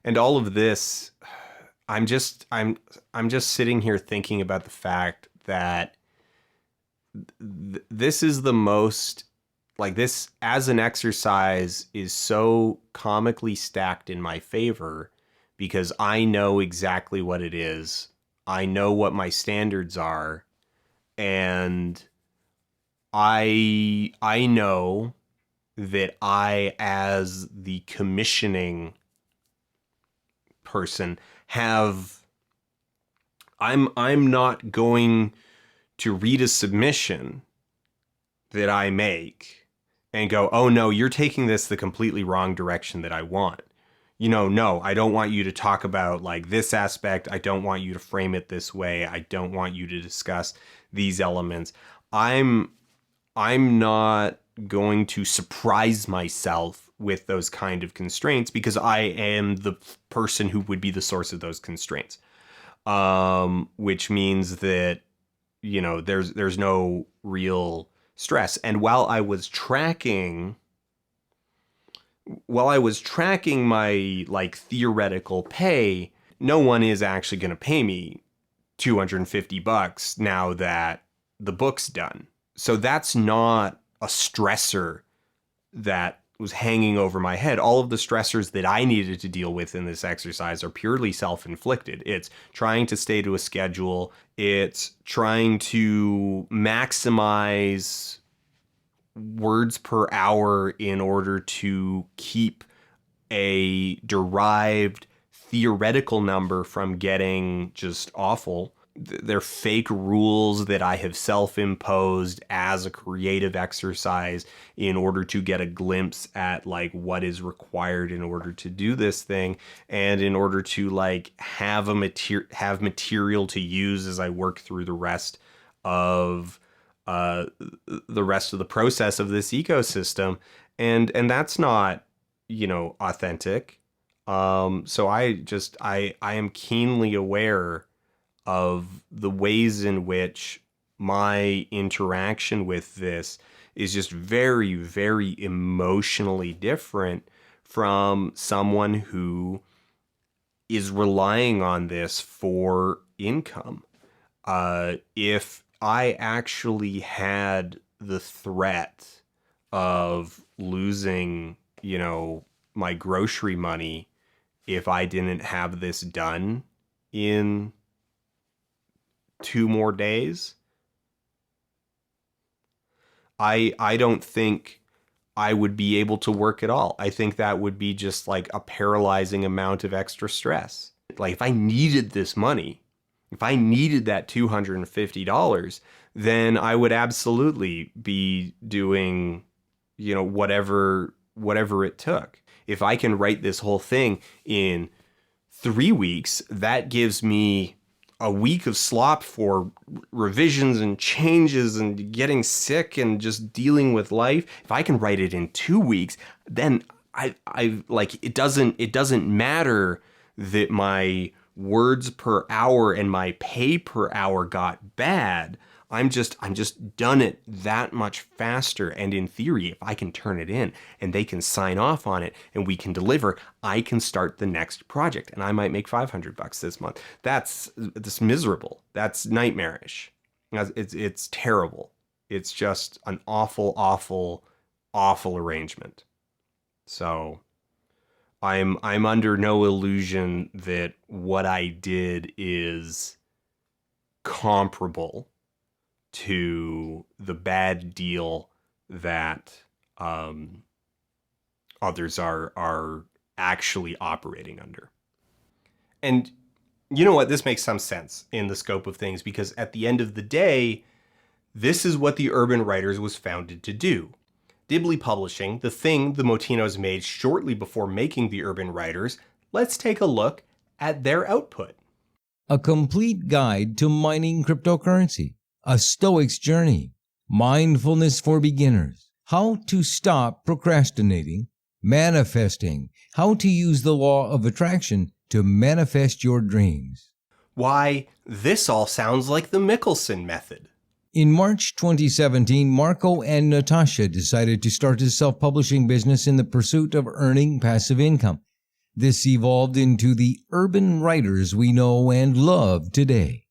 And all of this, I'm just sitting here thinking about the fact that this is the most, like, this as an exercise is so comically stacked in my favor because I know exactly what it is. I know what my standards are, and I know that I, as the commissioning person, I'm not going to read a submission that I make and go, oh no, you're taking this the completely wrong direction that I want. You know, no, I don't want you to talk about like this aspect. I don't want you to frame it this way. I don't want you to discuss these elements. I'm not going to surprise myself with those kind of constraints because I am the person who would be the source of those constraints. Which means that, you know, there's no real stress. And while I was tracking my like theoretical pay, no one is actually going to pay me $250 now that the book's done. So that's not a stressor that was hanging over my head. All of the stressors that I needed to deal with in this exercise are purely self-inflicted. It's trying to stay to a schedule. It's trying to maximize words per hour in order to keep a derived theoretical number from getting just awful. They're fake rules that I have self-imposed as a creative exercise in order to get a glimpse at like what is required in order to do this thing, and in order to like have material to use as I work through the rest of the process of this ecosystem, and that's not, you know, authentic. So I am keenly aware of the ways in which my interaction with this is just very, very emotionally different from someone who is relying on this for income. If I actually had the threat of losing, you know, my grocery money if I didn't have this done in 2 more days, I don't think I would be able to work at all. I think that would be just like a paralyzing amount of extra stress. Like if I needed this money, if I needed that $250, then I would absolutely be doing, you know, whatever it took. If I can write this whole thing in 3 weeks, that gives me a week of slop for revisions and changes and getting sick and just dealing with life. If I can write it in 2 weeks, then I like, it doesn't matter that my words per hour and my pay per hour got bad. I'm just done it that much faster. And in theory, if I can turn it in and they can sign off on it and we can deliver, I can start the next project and I might make $500 this month. That's miserable. That's nightmarish. It's terrible. It's just an awful, awful, awful arrangement. So I'm under no illusion that what I did is comparable to the bad deal that others are actually operating under. And you know what? This makes some sense in the scope of things, because at the end of the day, this is what the Urban Writers was founded to do. Dibley Publishing, the thing the Motinos made shortly before making the Urban Writers, let's take a look at their output. A complete guide to mining cryptocurrency. A Stoic's journey, mindfulness for beginners, how to stop procrastinating, manifesting, how to use the law of attraction to manifest your dreams. Why, this all sounds like the Mikkelsen method. In March 2017, Marco and Natasha decided to start a self-publishing business in the pursuit of earning passive income. This evolved into the Urban Writers we know and love today.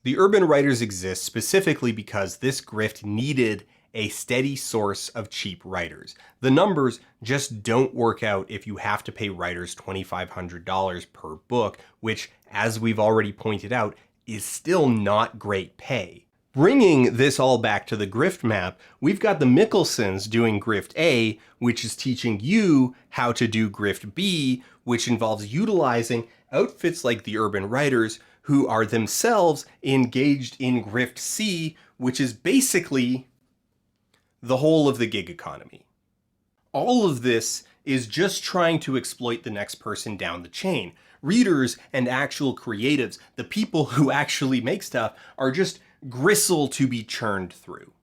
The Urban Writers exist specifically because this grift needed a steady source of cheap writers. The numbers just don't work out if you have to pay writers $2,500 per book, which, as we've already pointed out, is still not great pay. Bringing this all back to the GRIFTMAP, we've got the Mikkelsens doing Grift A, which is teaching you how to do Grift B, which involves utilizing outfits like the Urban Writers, who are themselves engaged in Grift C, which is basically the whole of the gig economy. All of this is just trying to exploit the next person down the chain. Readers and actual creatives, the people who actually make stuff, are just gristle to be churned through.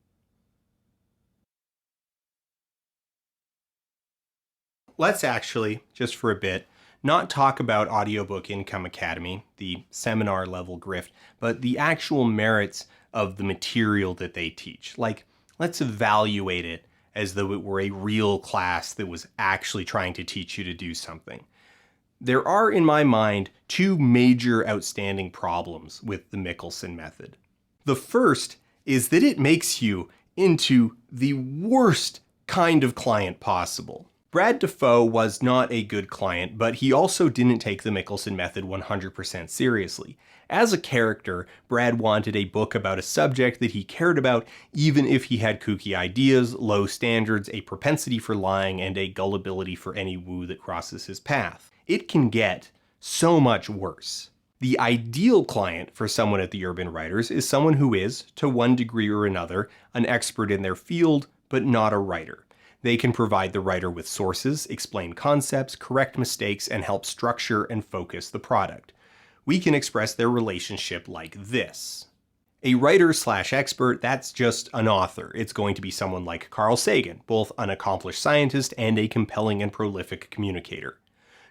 Let's actually, just for a bit, not talk about Audiobook Income Academy, the seminar level grift, but the actual merits of the material that they teach. Like, let's evaluate it as though it were a real class that was actually trying to teach you to do something. There are, in my mind, two major outstanding problems with the Mikkelsen method. The first is that it makes you into the worst kind of client possible. Brad Defoe was not a good client, but he also didn't take the Mikkelsen method 100% seriously. As a character, Brad wanted a book about a subject that he cared about, even if he had kooky ideas, low standards, a propensity for lying, and a gullibility for any woo that crosses his path. It can get so much worse. The ideal client for someone at the Urban Writers is someone who is, to one degree or another, an expert in their field, but not a writer. They can provide the writer with sources, explain concepts, correct mistakes, and help structure and focus the product. We can express their relationship like this. A writer/expert, that's just an author. It's going to be someone like Carl Sagan, both an accomplished scientist and a compelling and prolific communicator.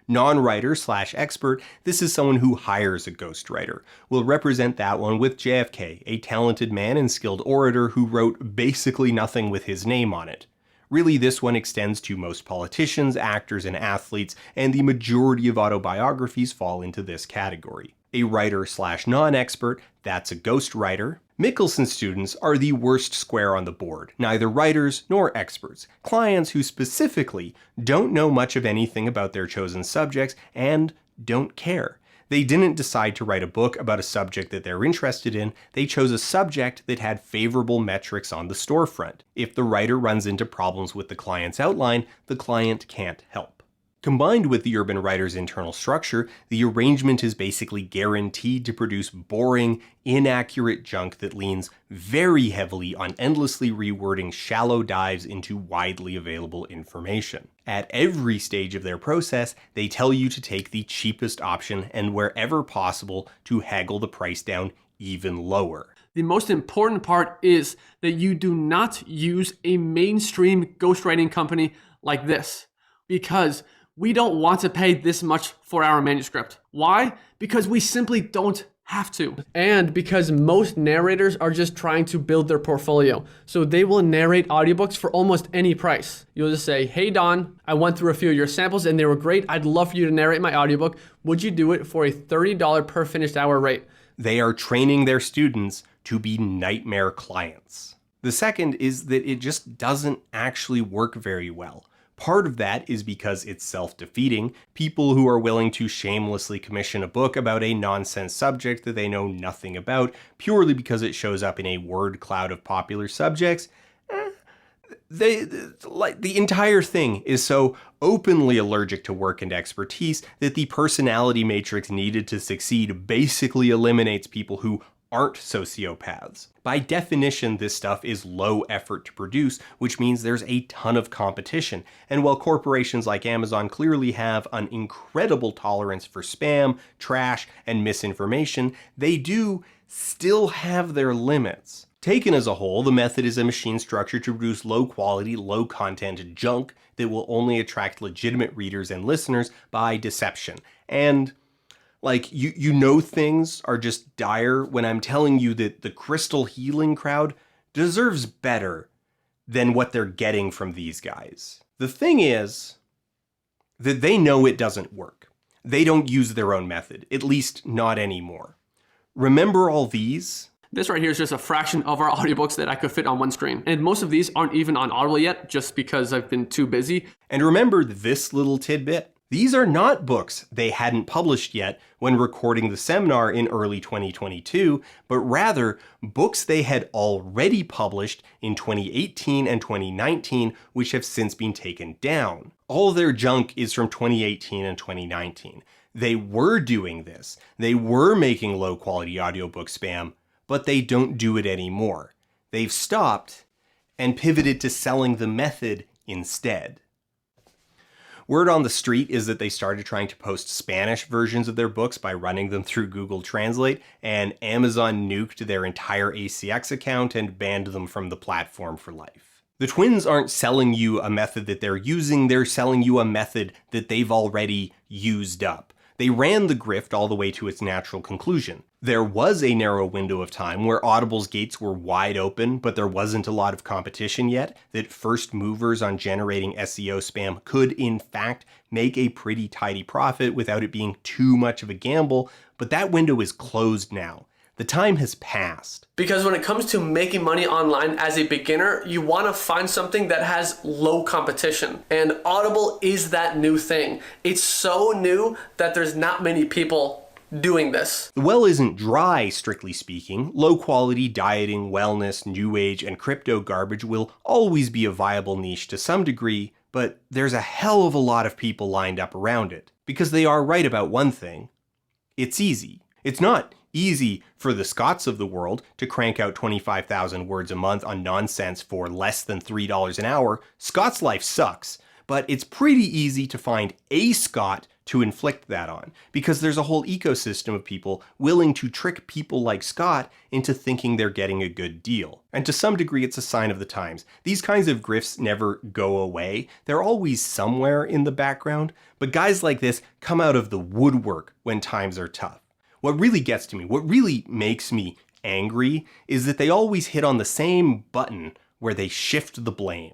Non-writer/expert, this is someone who hires a ghostwriter. We'll represent that one with JFK, a talented man and skilled orator who wrote basically nothing with his name on it. Really, this one extends to most politicians, actors, and athletes, and the majority of autobiographies fall into this category. A writer/non-expert, that's a ghostwriter. Mikkelsen students are the worst square on the board, neither writers nor experts, clients who specifically don't know much of anything about their chosen subjects and don't care. They didn't decide to write a book about a subject that they're interested in, they chose a subject that had favorable metrics on the storefront. If the writer runs into problems with the client's outline, the client can't help. Combined with the Urban Writers' internal structure, the arrangement is basically guaranteed to produce boring, inaccurate junk that leans very heavily on endlessly rewording shallow dives into widely available information. At every stage of their process, they tell you to take the cheapest option and wherever possible to haggle the price down even lower. The most important part is that you do not use a mainstream ghostwriting company like this, because we don't want to pay this much for our manuscript. Why? Because we simply don't have to. And because most narrators are just trying to build their portfolio. So they will narrate audiobooks for almost any price. You'll just say, hey Don, I went through a few of your samples and they were great. I'd love for you to narrate my audiobook. Would you do it for a $30 per finished hour rate? They are training their students to be nightmare clients. The second is that it just doesn't actually work very well. Part of that is because it's self-defeating. People who are willing to shamelessly commission a book about a nonsense subject that they know nothing about, purely because it shows up in a word cloud of popular subjects, the entire thing is so openly allergic to work and expertise that the personality matrix needed to succeed basically eliminates people who aren't sociopaths. By definition, this stuff is low effort to produce, which means there's a ton of competition. And while corporations like Amazon clearly have an incredible tolerance for spam, trash, and misinformation, they do still have their limits. Taken as a whole, the method is a machine structure to produce low quality, low content junk that will only attract legitimate readers and listeners by deception. And like, you know things are just dire when I'm telling you that the crystal healing crowd deserves better than what they're getting from these guys. The thing is that they know it doesn't work. They don't use their own method, at least not anymore. Remember all these? This right here is just a fraction of our audiobooks that I could fit on one screen. And most of these aren't even on Audible yet, just because I've been too busy. And remember this little tidbit. These are not books they hadn't published yet when recording the seminar in early 2022, but rather books they had already published in 2018 and 2019, which have since been taken down. All their junk is from 2018 and 2019. They were doing this. They were making low quality audiobook spam, but they don't do it anymore. They've stopped and pivoted to selling the method instead. Word on the street is that they started trying to post Spanish versions of their books by running them through Google Translate, and Amazon nuked their entire ACX account and banned them from the platform for life. The twins aren't selling you a method that they're using, they're selling you a method that they've already used up. They ran the grift all the way to its natural conclusion. There was a narrow window of time where Audible's gates were wide open, but there wasn't a lot of competition yet, that first movers on generating SEO spam could in fact make a pretty tidy profit without it being too much of a gamble, but that window is closed now. The time has passed. Because when it comes to making money online as a beginner, you want to find something that has low competition. And Audible is that new thing. It's so new that there's not many people doing this. The well isn't dry, strictly speaking. Low quality dieting, wellness, new age, and crypto garbage will always be a viable niche to some degree, but there's a hell of a lot of people lined up around it. Because they are right about one thing. It's easy. It's not easy for the Scots of the world to crank out 25,000 words a month on nonsense for less than $3 an hour. Scott's life sucks, but it's pretty easy to find a Scot to inflict that on, because there's a whole ecosystem of people willing to trick people like Scott into thinking they're getting a good deal. And to some degree, it's a sign of the times. These kinds of grifts never go away. They're always somewhere in the background, but guys like this come out of the woodwork when times are tough. What really gets to me, what really makes me angry, is that they always hit on the same button where they shift the blame.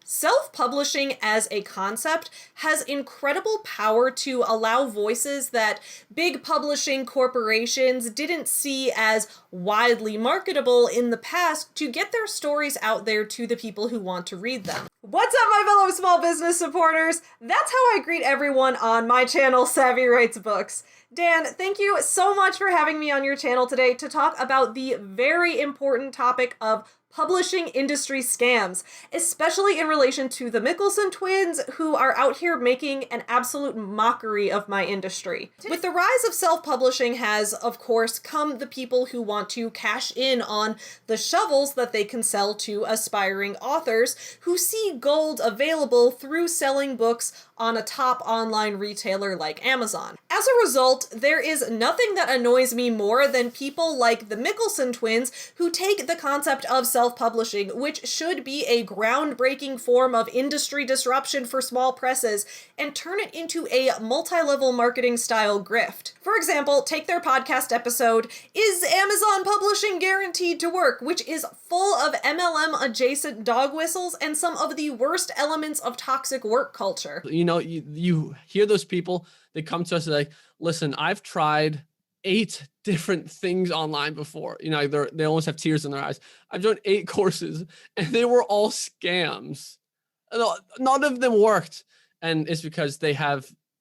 Self-publishing as a concept has incredible power to allow voices that big publishing corporations didn't see as widely marketable in the past to get their stories out there to the people who want to read them. What's up, my fellow small business supporters? That's how I greet everyone on my channel, Savvy Writes Books. Dan, thank you so much for having me on your channel today to talk about the very important topic of publishing industry scams, especially in relation to the Mikkelsen twins who are out here making an absolute mockery of my industry. With the rise of self-publishing has, of course, come the people who want to cash in on the shovels that they can sell to aspiring authors who see gold available through selling books on a top online retailer like Amazon. As a result, there is nothing that annoys me more than people like the Mikkelsen twins who take the concept of self-publishing, which should be a groundbreaking form of industry disruption for small presses, and turn it into a multi-level marketing style grift. For example, take their podcast episode, Is Amazon Publishing Guaranteed to Work?, which is full of MLM adjacent dog whistles and some of the worst elements of toxic work culture. You know, you hear those people, they come to us and like, listen, I've tried 8 different things online before. You know, they almost have tears in their eyes. I've done 8 courses and they were all scams. None of them worked. And it's because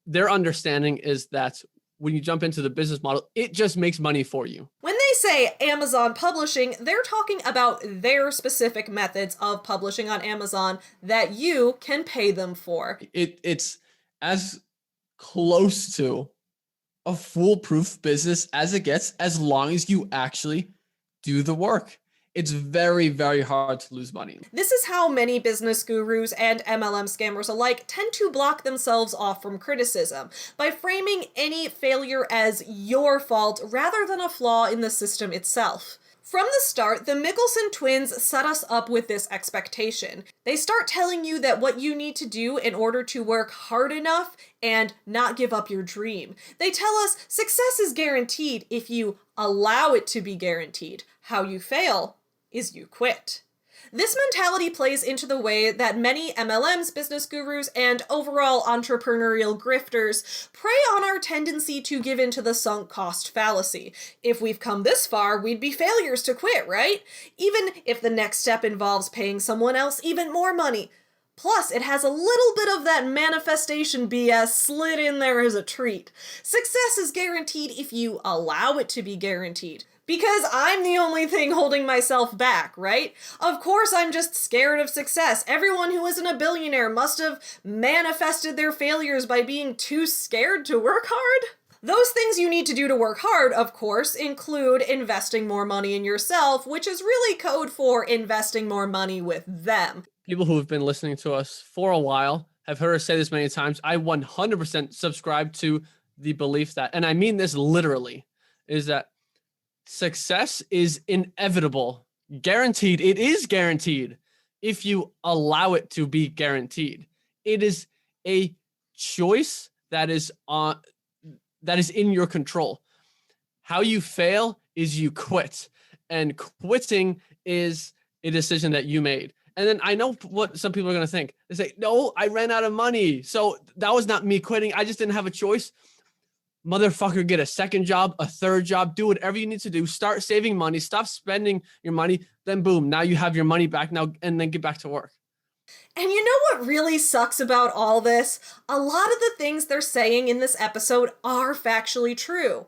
their understanding is that when you jump into the business model, it just makes money for you. When they say Amazon publishing, they're talking about their specific methods of publishing on Amazon that you can pay them for. It's as close to a foolproof business as it gets, as long as you actually do the work. It's very, very hard to lose money. This is how many business gurus and MLM scammers alike tend to block themselves off from criticism, by framing any failure as your fault rather than a flaw in the system itself. From the start, the Mikkelsen twins set us up with this expectation. They start telling you that what you need to do in order to work hard enough and not give up your dream. They tell us success is guaranteed if you allow it to be guaranteed. How you fail is you quit. This mentality plays into the way that many MLMs, business gurus, and overall entrepreneurial grifters prey on our tendency to give into the sunk cost fallacy. If we've come this far, we'd be failures to quit, right? Even if the next step involves paying someone else even more money. Plus, it has a little bit of that manifestation BS slid in there as a treat. Success is guaranteed if you allow it to be guaranteed. Because I'm the only thing holding myself back, right? Of course I'm just scared of success. Everyone who isn't a billionaire must have manifested their failures by being too scared to work hard. Those things you need to do to work hard, of course, include investing more money in yourself, which is really code for investing more money with them. People who have been listening to us for a while have heard us say this many times. I 100% subscribe to the belief that, and I mean this literally, is that success is inevitable guaranteed. It is guaranteed if you allow it to be guaranteed. It is a choice that is in your control. How you fail is you quit, and quitting is a decision that you made. And then I know what some people are going to think. They say, no, I ran out of money. So that was not me quitting. I just didn't have a choice. Motherfucker, get a second job, a third job, do whatever you need to do. Start saving money, stop spending your money. Then boom, now you have your money back now, and then get back to work. And you know what really sucks about all this? A lot of the things they're saying in this episode are factually true.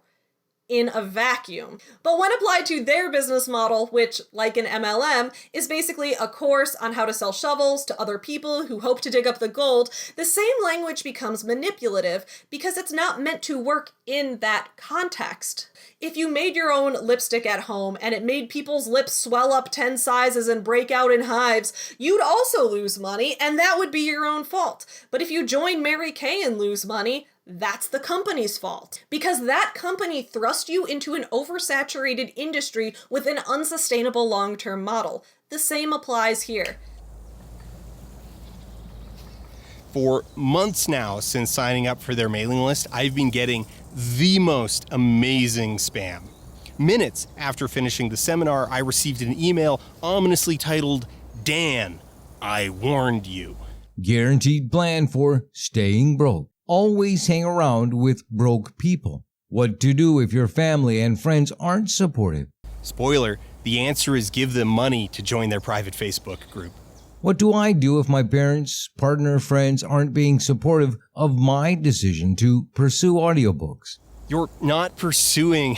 In a vacuum. But when applied to their business model, which, like an MLM, is basically a course on how to sell shovels to other people who hope to dig up the gold, the same language becomes manipulative because it's not meant to work in that context. If you made your own lipstick at home and it made people's lips swell up 10 sizes and break out in hives, you'd also lose money, and that would be your own fault. But if you join Mary Kay and lose money, that's the company's fault, because that company thrust you into an oversaturated industry with an unsustainable long-term model. The same applies here. For months now since signing up for their mailing list, I've been getting the most amazing spam. Minutes after finishing the seminar, I received an email ominously titled, "Dan, I warned you." Guaranteed plan for staying broke. Always hang around with broke people. What to do if your family and friends aren't supportive? Spoiler, the answer is give them money to join their private Facebook group. What do I do if my parents, partner, friends aren't being supportive of my decision to pursue audiobooks? You're not pursuing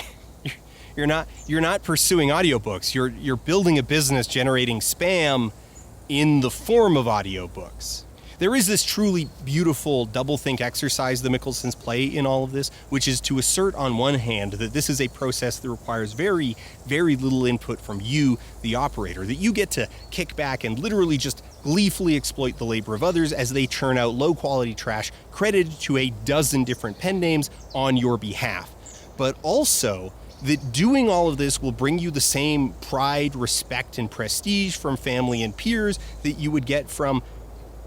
audiobooks. You're building a business generating spam in the form of audiobooks. There is this truly beautiful doublethink exercise the Mikkelsens play in all of this, which is to assert on one hand that this is a process that requires very, very little input from you, the operator, that you get to kick back and literally just gleefully exploit the labor of others as they churn out low-quality trash credited to a dozen different pen names on your behalf. But also that doing all of this will bring you the same pride, respect, and prestige from family and peers that you would get from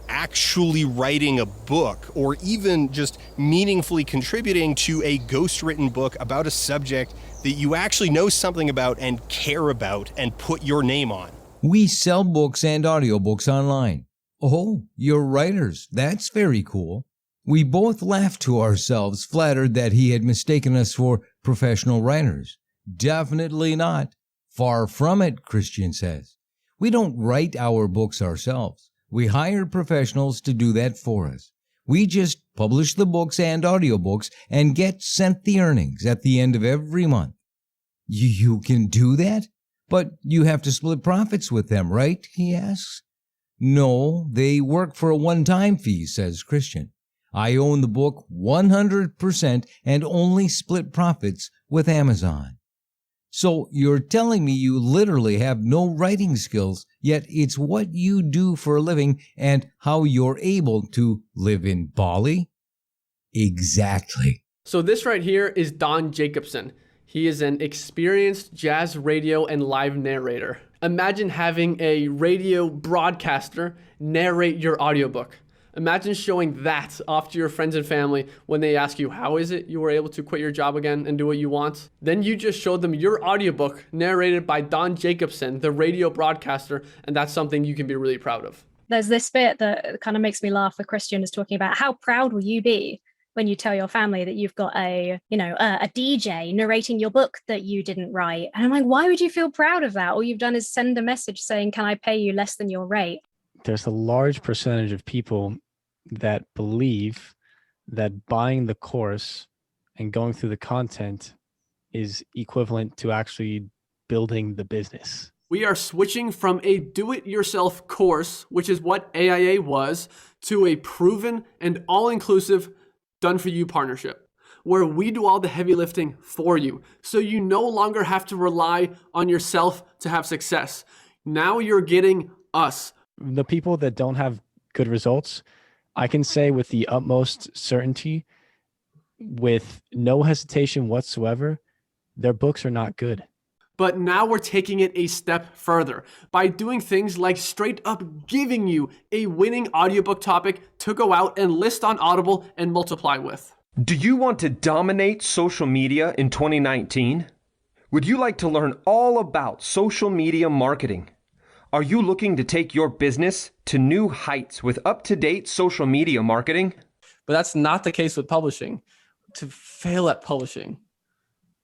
actually writing a book, or even just meaningfully contributing to a ghostwritten book about a subject that you actually know something about and care about and put your name on. We sell books and audiobooks online. Oh, you're writers. That's very cool. We both laughed to ourselves, flattered that he had mistaken us for professional writers. Definitely not. Far from it, Christian says. We don't write our books ourselves. We hire professionals to do that for us. We just publish the books and audiobooks and get sent the earnings at the end of every month. You can do that? But you have to split profits with them, right? He asks. No, they work for a one-time fee, says Christian. I own the book 100% and only split profits with Amazon. So you're telling me you literally have no writing skills, yet it's what you do for a living and how you're able to live in Bali? Exactly. So this right here is Don Jacobson. He is an experienced jazz radio and live narrator. Imagine having a radio broadcaster narrate your audiobook. Imagine showing that off to your friends and family when they ask you, how is it you were able to quit your job again and do what you want? Then you just showed them your audiobook narrated by Don Jacobson, the radio broadcaster, and that's something you can be really proud of. There's this bit that kind of makes me laugh where Christian is talking about how proud will you be when you tell your family that you've got a DJ narrating your book that you didn't write. And I'm like, why would you feel proud of that? All you've done is send a message saying, can I pay you less than your rate? There's a large percentage of people that believe that buying the course and going through the content is equivalent to actually building the business. We are switching from a do-it-yourself course, which is what AIA was, to a proven and all-inclusive done-for-you partnership, where we do all the heavy lifting for you, so you no longer have to rely on yourself to have success. Now you're getting us. The people that don't have good results, I can say with the utmost certainty, with no hesitation whatsoever, their books are not good. But now we're taking it a step further by doing things like straight up giving you a winning audiobook topic to go out and list on Audible and multiply with. Do you want to dominate social media in 2019? Would you like to learn all about social media marketing? Are you looking to take your business to new heights with up-to-date social media marketing? But that's not the case with publishing. To fail at publishing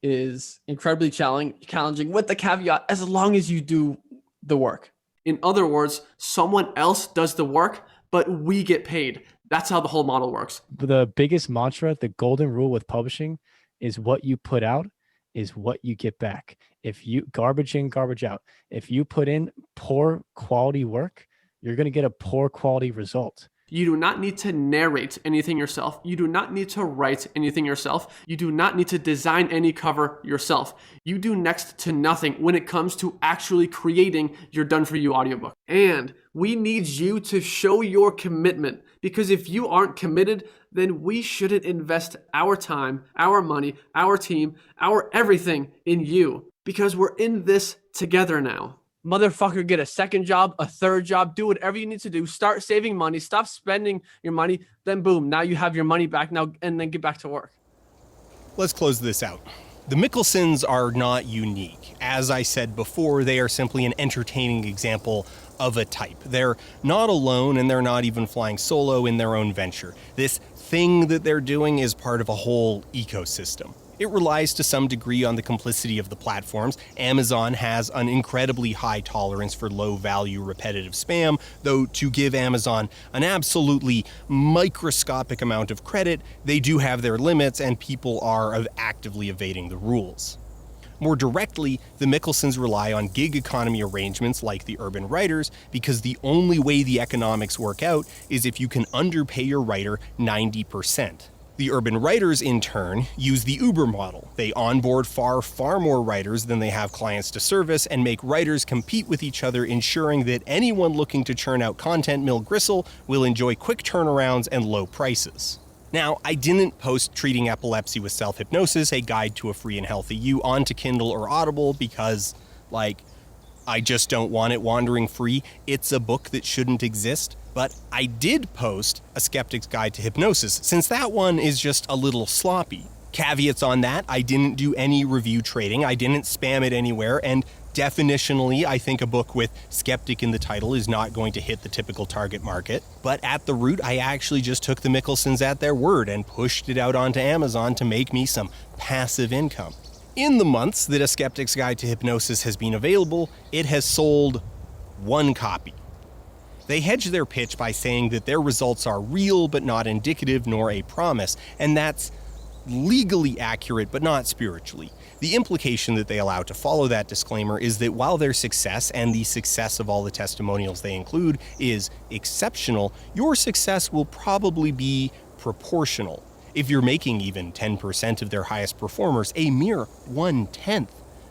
is incredibly challenging with the caveat, as long as you do the work. In other words, someone else does the work, but we get paid. That's how the whole model works. The biggest mantra, the golden rule with publishing, is what you put out is what you get back. If you garbage in, garbage out. If you put in poor quality work, you're going to get a poor quality result. You do not need to narrate anything yourself. You do not need to write anything yourself. You do not need to design any cover yourself. You do next to nothing when it comes to actually creating your done-for-you audiobook. And we need you to show your commitment, because if you aren't committed, then we shouldn't invest our time, our money, our team, our everything in you, because we're in this together now. Motherfucker, get a second job, a third job, do whatever you need to do. Start saving money, stop spending your money, then boom, now you have your money back now, and then get back to work. Let's close this out. The Mikkelsens are not unique. As I said before, they are simply an entertaining example of a type. They're not alone, and they're not even flying solo in their own venture. This thing that they're doing is part of a whole ecosystem. It relies to some degree on the complicity of the platforms. Amazon has an incredibly high tolerance for low-value repetitive spam, though to give Amazon an absolutely microscopic amount of credit, they do have their limits and people are actively evading the rules. More directly, the Mikkelsens rely on gig economy arrangements like the urban writers because the only way the economics work out is if you can underpay your writer 90%. The urban writers, in turn, use the Uber model. They onboard far more writers than they have clients to service and make writers compete with each other, ensuring that anyone looking to churn out content mill gristle will enjoy quick turnarounds and low prices. Now, I didn't post Treating Epilepsy with Self-Hypnosis, a guide to a free and healthy you, onto Kindle or Audible because, I just don't want it wandering free. It's a book that shouldn't exist. But I did post A Skeptic's Guide to Hypnosis, since that one is just a little sloppy. Caveats on that, I didn't do any review trading, I didn't spam it anywhere, and definitionally, I think a book with skeptic in the title is not going to hit the typical target market. But at the root, I actually just took the Mikkelsens at their word and pushed it out onto Amazon to make me some passive income. In the months that A Skeptic's Guide to Hypnosis has been available, it has sold 1 copy. They hedge their pitch by saying that their results are real but not indicative nor a promise, and that's legally accurate but not spiritually. The implication that they allow to follow that disclaimer is that while their success and the success of all the testimonials they include is exceptional, your success will probably be proportional. If you're making even 10% of their highest performers, a mere 1/10,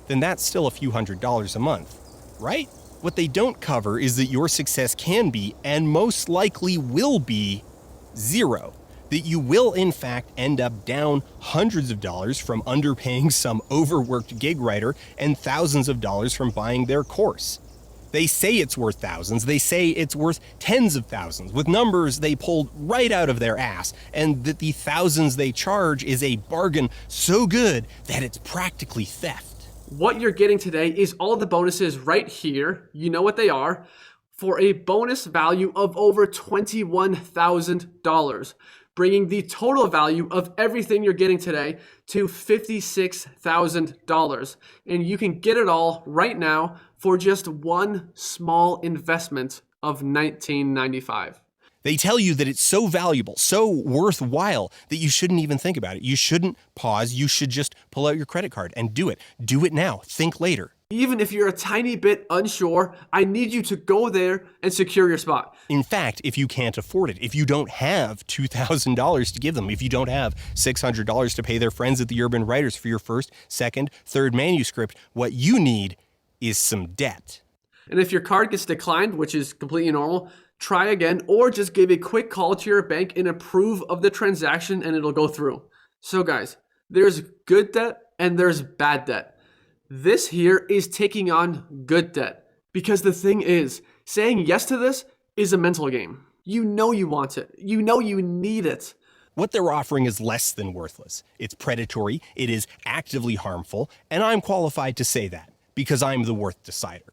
then that's still a few $100s a month, right? What they don't cover is that your success can be, and most likely will be, 0. That you will in fact end up down hundreds of dollars from underpaying some overworked gig writer and thousands of dollars from buying their course. They say it's worth thousands, they say it's worth tens of thousands, with numbers they pulled right out of their ass, and that the thousands they charge is a bargain so good that it's practically theft. What you're getting today is all the bonuses right here, you know what they are, for a bonus value of over $21,000, bringing the total value of everything you're getting today to $56,000. And you can get it all right now for just one small investment of $19.95. They tell you that it's so valuable, so worthwhile, that you shouldn't even think about it. You shouldn't pause. You should just pull out your credit card and do it. Do it now. Think later. Even if you're a tiny bit unsure, I need you to go there and secure your spot. In fact, if you can't afford it, if you don't have $2,000 to give them, if you don't have $600 to pay their friends at the Urban Writers for your first, second, third manuscript, what you need is some debt. And if your card gets declined, which is completely normal, try again, or just give a quick call to your bank and approve of the transaction and it'll go through. So guys, there's good debt and there's bad debt. This here is taking on good debt. Because the thing is, saying yes to this is a mental game. You know you want it. You know you need it. What they're offering is less than worthless. It's predatory, it is actively harmful, and I'm qualified to say that because I'm the worth decider.